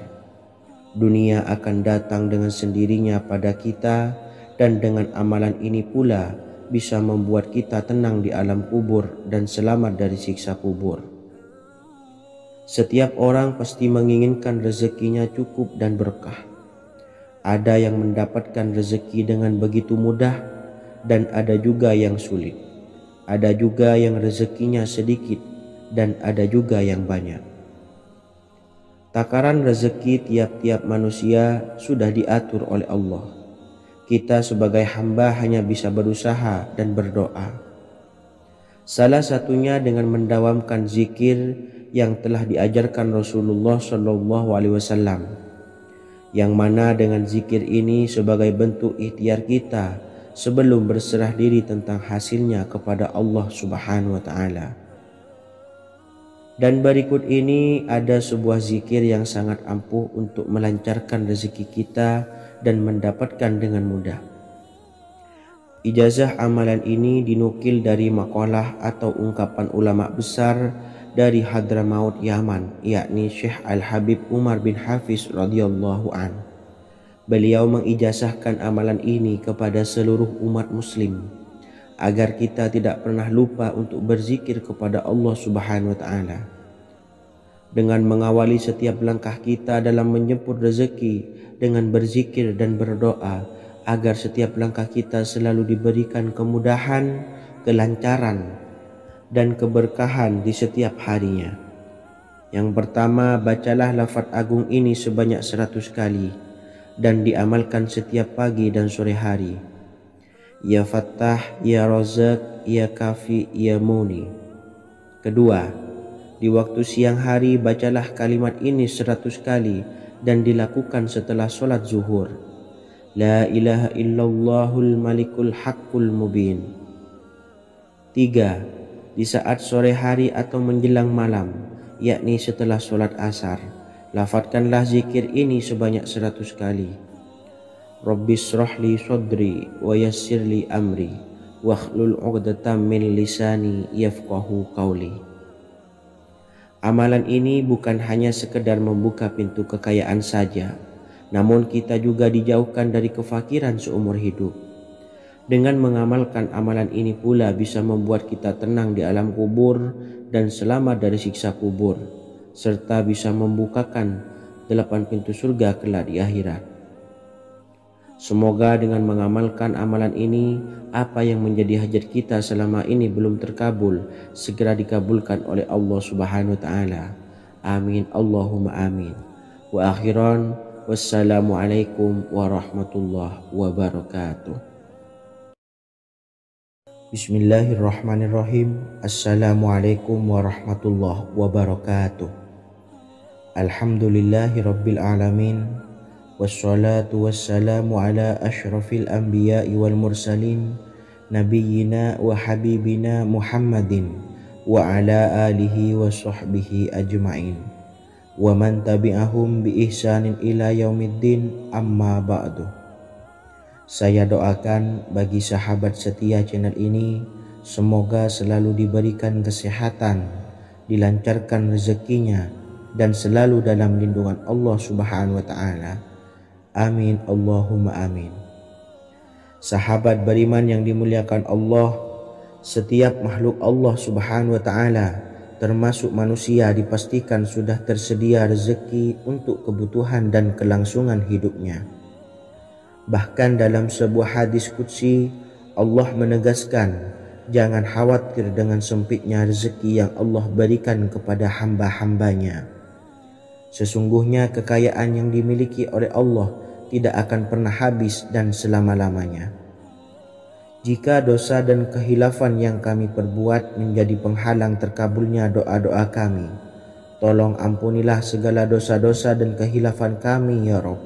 dunia akan datang dengan sendirinya pada kita, dan dengan amalan ini pula bisa membuat kita tenang di alam kubur dan selamat dari siksa kubur. Setiap orang pasti menginginkan rezekinya cukup dan berkah. Ada yang mendapatkan rezeki dengan begitu mudah, dan ada juga yang sulit. Ada juga yang rezekinya sedikit, dan ada juga yang banyak. Takaran rezeki tiap-tiap manusia sudah diatur oleh Allah. Kita sebagai hamba hanya bisa berusaha dan berdoa. Salah satunya dengan mendawamkan zikir yang telah diajarkan Rasulullah SAW, yang mana dengan zikir ini sebagai bentuk ikhtiar kita sebelum berserah diri tentang hasilnya kepada Allah Subhanahu wa Ta'ala. Dan berikut ini ada sebuah zikir yang sangat ampuh untuk melancarkan rezeki kita dan mendapatkan dengan mudah. Ijazah amalan ini dinukil dari makalah atau ungkapan ulama besar dari Hadramaut Yaman, yakni Syekh Al-Habib Umar bin Hafiz radhiyallahu an. Beliau mengijazahkan amalan ini kepada seluruh umat muslim agar kita tidak pernah lupa untuk berzikir kepada Allah Subhanahu wa Ta'ala. Dengan mengawali setiap langkah kita dalam menjemput rezeki dengan berzikir dan berdoa agar setiap langkah kita selalu diberikan kemudahan, kelancaran, dan keberkahan di setiap harinya. Yang pertama, bacalah lafaz agung ini sebanyak 100 kali dan diamalkan setiap pagi dan sore hari. Ya Fattah, Ya Razak, Ya Kafi, Ya Muni. Kedua, di waktu siang hari bacalah kalimat ini 100 kali dan dilakukan setelah sholat zuhur. La ilaha illallahul malikul haqqul mubin. 3. Di saat sore hari atau menjelang malam, yakni setelah sholat asar, lafadzkanlah zikir ini sebanyak 100 kali. Rabbishrahli sodri wa yassirli amri wakhlul 'uqdatam min lisani yafqahu qawli. Amalan ini bukan hanya sekedar membuka pintu kekayaan saja, namun kita juga dijauhkan dari kefakiran seumur hidup. Dengan mengamalkan amalan ini pula bisa membuat kita tenang di alam kubur dan selamat dari siksa kubur, serta bisa membukakan 8 pintu surga kelak di akhirat. Semoga dengan mengamalkan amalan ini, apa yang menjadi hajat kita selama ini belum terkabul, segera dikabulkan oleh Allah Subhanahu wa Ta'ala. Amin Allahumma amin. Wa akhiran, Wassalamualaikum warahmatullahi wabarakatuh. Bismillahirrahmanirrahim. Assalamualaikum warahmatullahi wabarakatuh. Alhamdulillahi rabbil alamin. Wassalatu wassalamu ala ashrafil anbiya'i wal mursalin, nabiyyina wa habibina Muhammadin wa ala alihi wa sahbihi ajma'in wa man tabi'ahum bi ihsanin ila yaumiddin, amma ba'du. Saya doakan bagi sahabat setia channel ini, semoga selalu diberikan kesehatan, dilancarkan rezekinya, dan selalu dalam lindungan Allah Subhanahu wa ta'ala. Amin Allahumma amin. Sahabat beriman yang dimuliakan Allah, setiap makhluk Allah Subhanahu wa ta'ala termasuk manusia dipastikan sudah tersedia rezeki untuk kebutuhan dan kelangsungan hidupnya. Bahkan dalam sebuah hadis qudsi, Allah menegaskan, jangan khawatir dengan sempitnya rezeki yang Allah berikan kepada hamba-hambanya. Sesungguhnya kekayaan yang dimiliki oleh Allah tidak akan pernah habis dan selama-lamanya. Jika dosa dan kehilafan yang kami perbuat menjadi penghalang terkabulnya doa-doa kami, tolong ampunilah segala dosa-dosa dan kehilafan kami ya Rabb.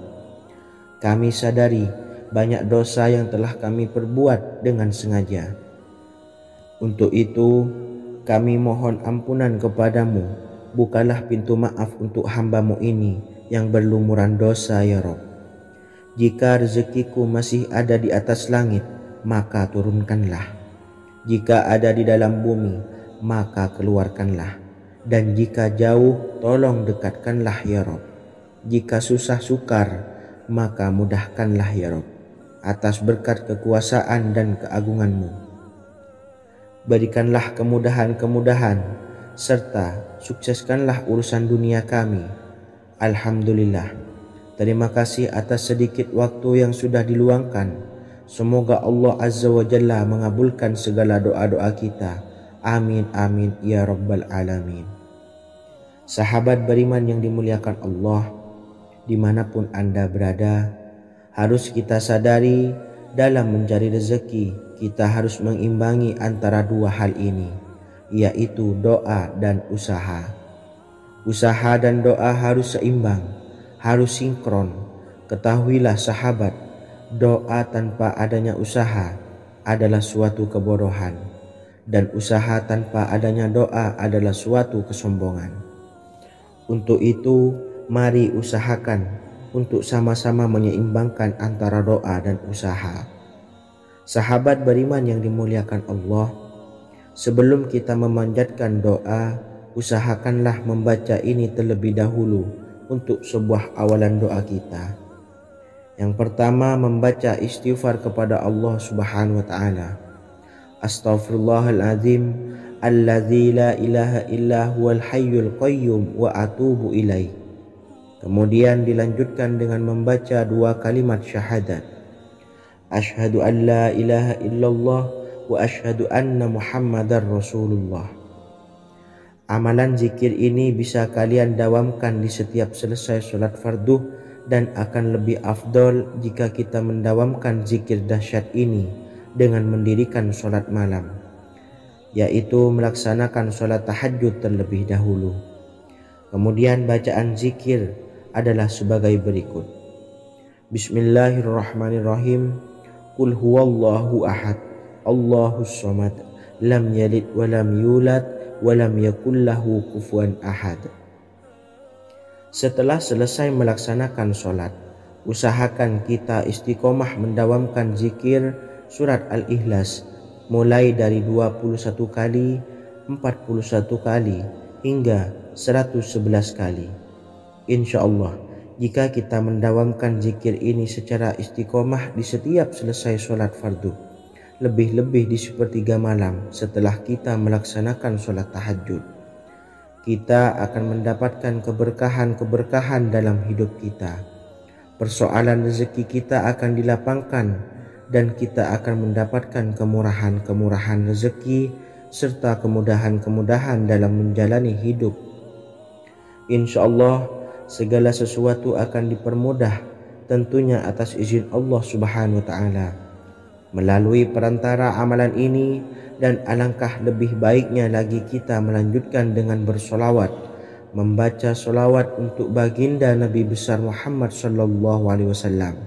Kami sadari banyak dosa yang telah kami perbuat dengan sengaja. Untuk itu kami mohon ampunan kepadamu. Bukalah pintu maaf untuk hamba-Mu ini yang berlumuran dosa ya Rabb. Jika rezekiku masih ada di atas langit, maka turunkanlah. Jika ada di dalam bumi, maka keluarkanlah. Dan jika jauh, tolong dekatkanlah ya Rabb. Jika susah sukar, maka mudahkanlah ya Rabb, atas berkat kekuasaan dan keagungan-Mu. Berikanlah kemudahan-kemudahan, serta sukseskanlah urusan dunia kami. Alhamdulillah. Terima kasih atas sedikit waktu yang sudah diluangkan. Semoga Allah Azza wa Jalla mengabulkan segala doa-doa kita. Amin amin ya rabbal alamin. Sahabat beriman yang dimuliakan Allah, dimanapun Anda berada, harus kita sadari dalam mencari rezeki kita harus mengimbangi antara dua hal ini, yaitu doa dan usaha. Usaha dan doa harus seimbang, harus sinkron. Ketahuilah sahabat, doa tanpa adanya usaha adalah suatu kebodohan, dan usaha tanpa adanya doa adalah suatu kesombongan. Untuk itu, mari usahakan untuk sama-sama menyeimbangkan antara doa dan usaha. Sahabat beriman yang dimuliakan Allah, sebelum kita memanjatkan doa, usahakanlah membaca ini terlebih dahulu untuk sebuah awalan doa kita. Yang pertama, membaca istighfar kepada Allah Subhanahu wa ta'ala. Astaghfirullahaladzim alladzi la ilaha illa huwal hayyul qayyum wa atubu ilaih. Kemudian dilanjutkan dengan membaca dua kalimat syahadat. Asyhadu an la ilaha illallah wa asyhadu anna Muhammadar Rasulullah. Amalan zikir ini bisa kalian dawamkan di setiap selesai sholat fardu, dan akan lebih afdol jika kita mendawamkan zikir dahsyat ini dengan mendirikan sholat malam, yaitu melaksanakan sholat tahajud terlebih dahulu. Kemudian bacaan zikir adalah sebagai berikut. Bismillahirrahmanirrahim. Qul huwallahu ahad, Allahus samad, lam yalid wa lam yulad wa lam yakul lahu kufuwan ahad. Setelah selesai melaksanakan sholat, usahakan kita istiqomah mendawamkan zikir surat Al-Ikhlas mulai dari 21 kali, 41 kali, hingga 111 kali. Insya Allah, jika kita mendawamkan zikir ini secara istiqomah di setiap selesai sholat fardu, lebih-lebih di sepertiga malam setelah kita melaksanakan sholat tahajud, kita akan mendapatkan keberkahan-keberkahan dalam hidup kita. Persoalan rezeki kita akan dilapangkan, dan kita akan mendapatkan kemurahan-kemurahan rezeki serta kemudahan-kemudahan dalam menjalani hidup. Insya Allah, segala sesuatu akan dipermudah, tentunya atas izin Allah Subhanahu wa taala. Melalui perantara amalan ini, dan alangkah lebih baiknya lagi kita melanjutkan dengan bersolawat, membaca solawat untuk baginda Nabi besar Muhammad sallallahu alaihi wasallam.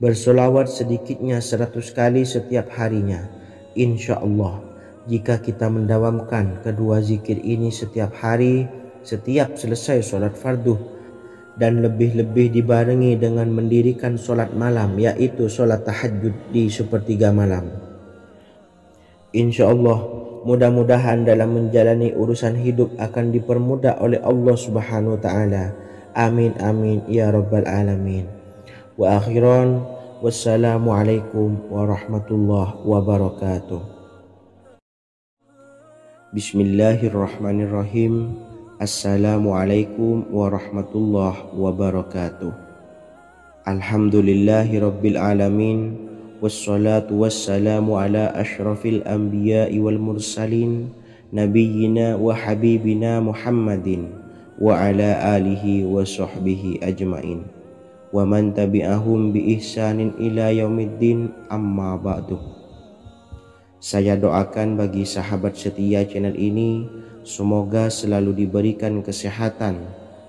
Bersolawat sedikitnya 100 kali setiap harinya. Insya Allah, jika kita mendawamkan kedua zikir ini setiap hari, setiap selesai solat fardu, dan lebih-lebih dibarengi dengan mendirikan solat malam, yaitu solat tahajud di sepertiga malam, insya Allah mudah-mudahan dalam menjalani urusan hidup akan dipermudah oleh Allah Subhanahu wa taala. Amin amin ya rabbal alamin. Wa akhiran, wassalamualaikum warahmatullahi wabarakatuh. Bismillahirrahmanirrahim. Assalamualaikum warahmatullahi wabarakatuh. Alhamdulillahi rabbil alamin, wassalatu wassalamu ala ashrafil anbiya'i wal mursalin, nabiyyina wa habibina Muhammadin wa ala alihi wa sahbihi ajmain, wa man tabi'ahum bi ihsanin ila yaumiddin, amma ba'du. Saya doakan bagi sahabat setia channel ini, semoga selalu diberikan kesehatan,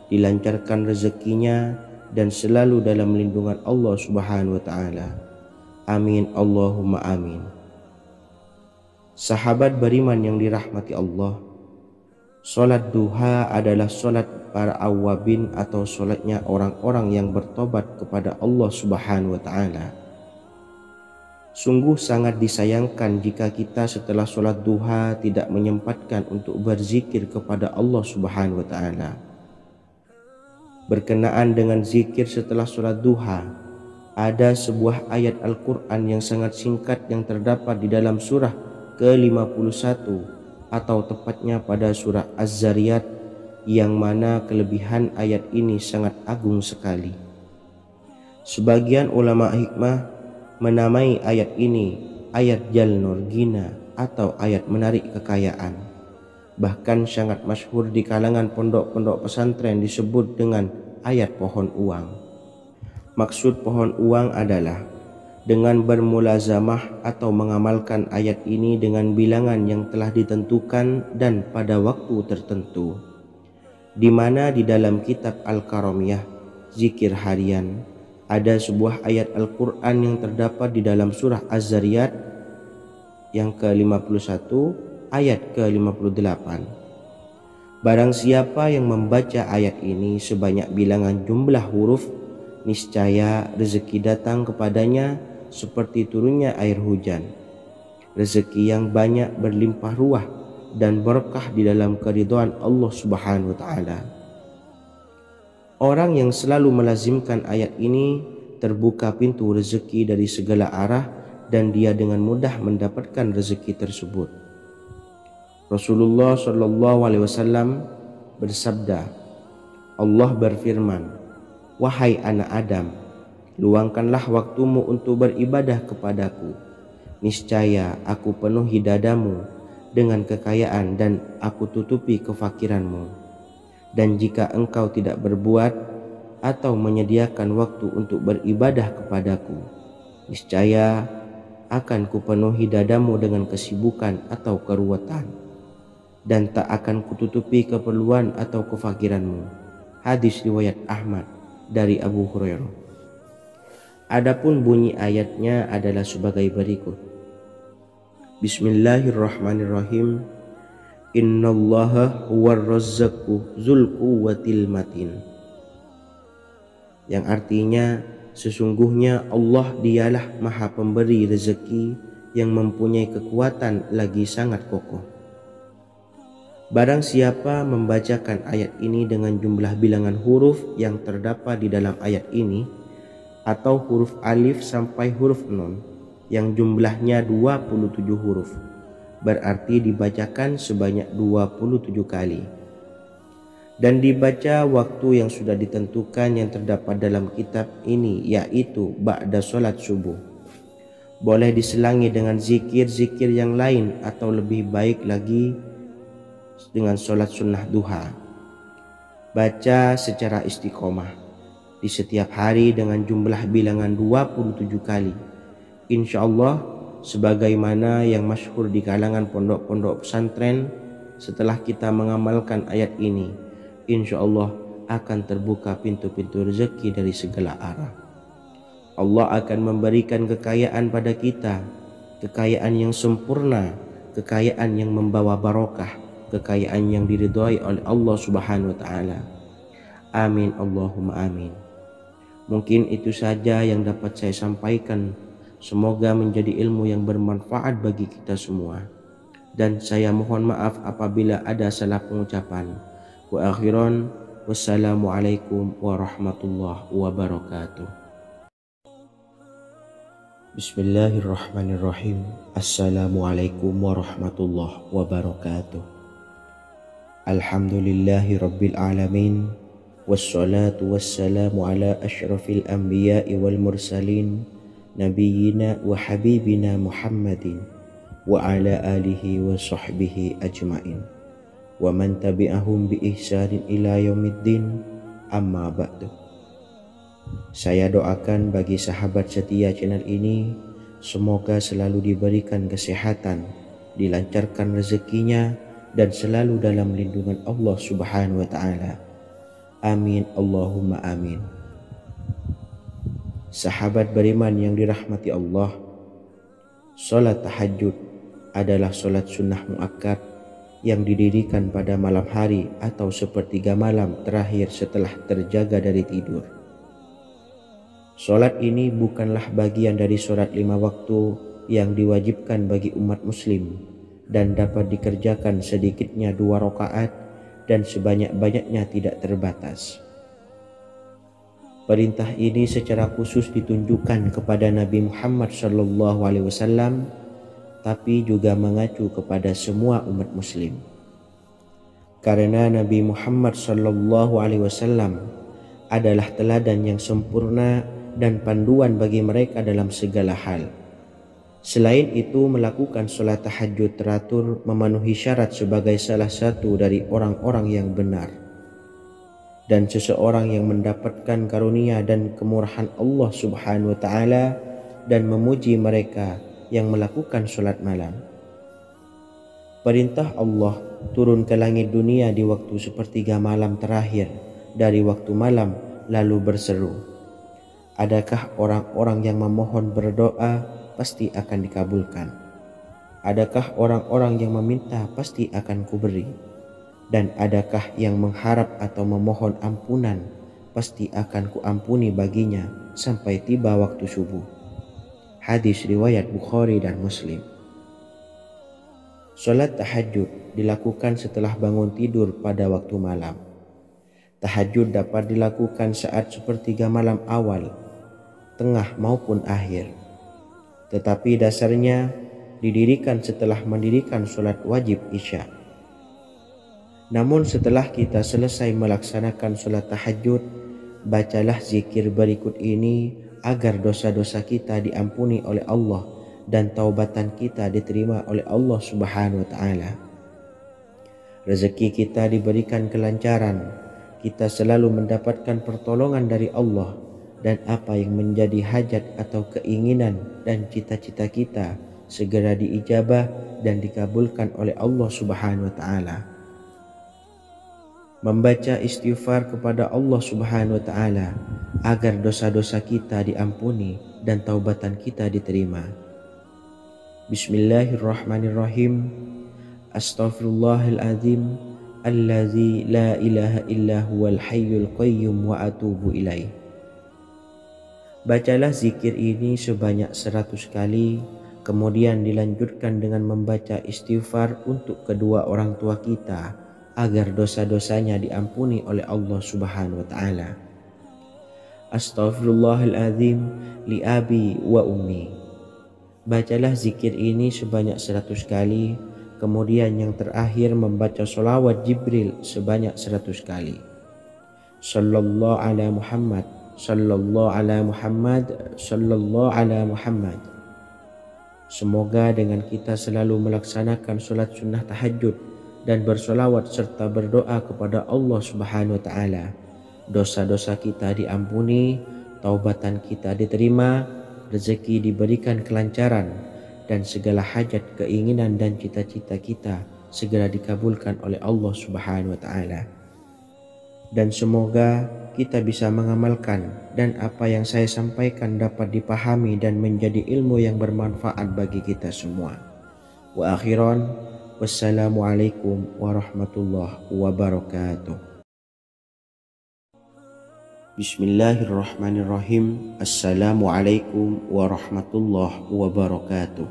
dilancarkan rezekinya, dan selalu dalam lindungan Allah Subhanahu wa taala. Amin Allahumma amin. Sahabat beriman yang dirahmati Allah, solat duha adalah solat para awabin atau solatnya orang-orang yang bertobat kepada Allah Subhanahu wa taala. Sungguh sangat disayangkan jika kita setelah solat duha tidak menyempatkan untuk berzikir kepada Allah Subhanahu wa taala. Berkenaan dengan zikir setelah solat duha, ada sebuah ayat Al-Quran yang sangat singkat yang terdapat di dalam surah ke-51 atau tepatnya pada surah Az-Zariyat, yang mana kelebihan ayat ini sangat agung sekali. Sebagian ulama hikmah menamai ayat ini ayat Jalnur Gina atau ayat menarik kekayaan. Bahkan sangat masyhur di kalangan pondok-pondok pesantren disebut dengan ayat pohon uang. Maksud pohon uang adalah dengan bermulazamah atau mengamalkan ayat ini dengan bilangan yang telah ditentukan dan pada waktu tertentu, di mana di dalam kitab Al-Karamiyah zikir harian ada sebuah ayat Al-Quran yang terdapat di dalam surah Az-Zariyat yang ke-51 ayat ke-58. Barang siapa yang membaca ayat ini sebanyak bilangan jumlah huruf, niscaya rezeki datang kepadanya seperti turunnya air hujan. Rezeki yang banyak berlimpah ruah dan berkah di dalam keridhaan Allah Subhanahu wa taala. Orang yang selalu melazimkan ayat ini terbuka pintu rezeki dari segala arah dan dia dengan mudah mendapatkan rezeki tersebut. Rasulullah Shallallahu alaihi wasallam bersabda, Allah berfirman, "Wahai anak Adam, luangkanlah waktumu untuk beribadah kepadaku. Niscaya aku penuhi dadamu dengan kekayaan dan aku tutupi kefakiranmu. Dan jika engkau tidak berbuat atau menyediakan waktu untuk beribadah kepadaku, niscaya akan kupenuhi dadamu dengan kesibukan atau keruwetan, dan tak akan kututupi keperluan atau kefakiranmu." Hadis riwayat Ahmad dari Abu Hurairah. Adapun bunyi ayatnya adalah sebagai berikut. Bismillahirrahmanirrahim. Innallaha huwar razzaqu dzul quwwatil matin. Yang artinya, sesungguhnya Allah dialah maha pemberi rezeki yang mempunyai kekuatan lagi sangat kokoh. Barang siapa membacakan ayat ini dengan jumlah bilangan huruf yang terdapat di dalam ayat ini, atau huruf alif sampai huruf nun yang jumlahnya 27 huruf, berarti dibacakan sebanyak 27 kali, dan dibaca waktu yang sudah ditentukan yang terdapat dalam kitab ini, yaitu ba'da solat subuh. Boleh diselangi dengan zikir-zikir yang lain atau lebih baik lagi dengan solat sunnah duha. Baca secara istiqomah di setiap hari dengan jumlah bilangan 27 kali. Insya Allah, sebagaimana yang masyhur di kalangan pondok-pondok pesantren, setelah kita mengamalkan ayat ini, insya Allah akan terbuka pintu-pintu rezeki dari segala arah. Allah akan memberikan kekayaan pada kita, kekayaan yang sempurna, kekayaan yang membawa barokah, kekayaan yang diridhai oleh Allah Subhanahu wa taala. Amin Allahumma amin. Mungkin itu saja yang dapat saya sampaikan. Semoga menjadi ilmu yang bermanfaat bagi kita semua. Dan saya mohon maaf apabila ada salah pengucapan. Wa akhiran, wassalamualaikum warahmatullahi wabarakatuh. Bismillahirrahmanirrahim. Assalamualaikum warahmatullahi wabarakatuh. Alhamdulillahi rabbil alamin. Wassalatu wassalamu ala ashrafil anbiya'i wal mursalin, nabiyyina wa habibina Muhammadin wa ala alihi wa sahbihi ajmain wa man tabi'ahum bi ihsanin ila yaumiddin, amma ba'du. Saya doakan bagi sahabat setia channel ini, semoga selalu diberikan kesehatan, dilancarkan rezekinya, dan selalu dalam lindungan Allah Subhanahu wa ta'ala. Amin Allahumma amin. Sahabat beriman yang dirahmati Allah, salat tahajud adalah salat sunnah muakkad yang didirikan pada malam hari atau sepertiga malam terakhir setelah terjaga dari tidur. Salat ini bukanlah bagian dari salat 5 waktu yang diwajibkan bagi umat muslim dan dapat dikerjakan sedikitnya 2 rakaat dan sebanyak-banyaknya tidak terbatas. Perintah ini secara khusus ditunjukkan kepada Nabi Muhammad SAW, tapi juga mengacu kepada semua umat muslim. Karena Nabi Muhammad SAW adalah teladan yang sempurna dan panduan bagi mereka dalam segala hal. Selain itu, melakukan sholat tahajud teratur memenuhi syarat sebagai salah satu dari orang-orang yang benar. Dan seseorang yang mendapatkan karunia dan kemurahan Allah Subhanahu wa ta'ala dan memuji mereka yang melakukan sholat malam. Perintah Allah turun ke langit dunia di waktu sepertiga malam terakhir dari waktu malam lalu berseru, adakah orang-orang yang memohon berdoa pasti akan dikabulkan? Adakah orang-orang yang meminta pasti akan kuberi? Dan adakah yang mengharap atau memohon ampunan pasti akan kuampuni baginya sampai tiba waktu subuh. Hadis riwayat Bukhari dan Muslim. Salat tahajud dilakukan setelah bangun tidur pada waktu malam. Tahajud dapat dilakukan saat sepertiga malam awal, tengah maupun akhir. Tetapi dasarnya didirikan setelah mendirikan sholat wajib isya. Namun setelah kita selesai melaksanakan sholat tahajud, bacalah zikir berikut ini agar dosa-dosa kita diampuni oleh Allah dan taubatan kita diterima oleh Allah Subhanahu wa ta'ala. Rezeki kita diberikan kelancaran, kita selalu mendapatkan pertolongan dari Allah, dan apa yang menjadi hajat atau keinginan dan cita-cita kita segera diijabah dan dikabulkan oleh Allah Subhanahu wa ta'ala. Membaca istighfar kepada Allah Subhanahu wa ta'ala agar dosa-dosa kita diampuni dan taubatan kita diterima. Bismillahirrahmanirrahim. Astaghfirullahaladzim allazi la ilaha illa huwal hayyul qayyum wa atubu ilaih. Bacalah zikir ini sebanyak 100 kali, kemudian dilanjutkan dengan membaca istighfar untuk kedua orang tua kita agar dosa-dosanya diampuni oleh Allah Subhanahu wa ta'ala. Astaghfirullahaladzim li abi wa ummi. Bacalah zikir ini sebanyak 100 kali, kemudian yang terakhir membaca sholawat Jibril sebanyak 100 kali. Sallallahu ala Muhammad, sallallahu ala Muhammad, sallallahu ala Muhammad. Semoga dengan kita selalu melaksanakan sholat sunnah tahajud dan bersolawat serta berdoa kepada Allah Subhanahu wa taala. Dosa-dosa kita diampuni, taubatan kita diterima, rezeki diberikan kelancaran, dan segala hajat, keinginan dan cita-cita kita segera dikabulkan oleh Allah Subhanahu wa taala. Dan semoga kita bisa mengamalkan dan apa yang saya sampaikan dapat dipahami dan menjadi ilmu yang bermanfaat bagi kita semua. Wa akhiran, wassalamualaikum warahmatullahi wabarakatuh. Bismillahirrahmanirrahim. Assalamualaikum warahmatullahi wabarakatuh.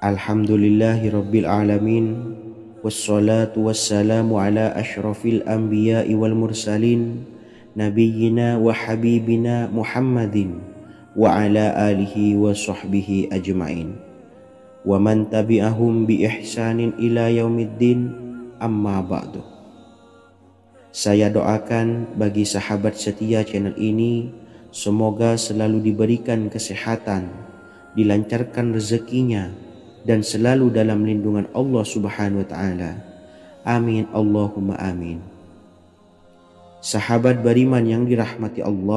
Alhamdulillahi rabbil alamin. Wassalatu wassalamu ala ashrafil anbiya'i wal mursalin, nabiyyina wa habibina Muhammadin wa ala alihi wa sahbihi ajma'in wa man tabi'ahum bi ihsanin ila yaumiddin, amma ba'du. Saya doakan bagi sahabat setia channel ini, semoga selalu diberikan kesehatan, dilancarkan rezekinya, dan selalu dalam lindungan Allah Subhanahu wa taala. Amin Allahumma amin. Sahabat beriman yang dirahmati Allah,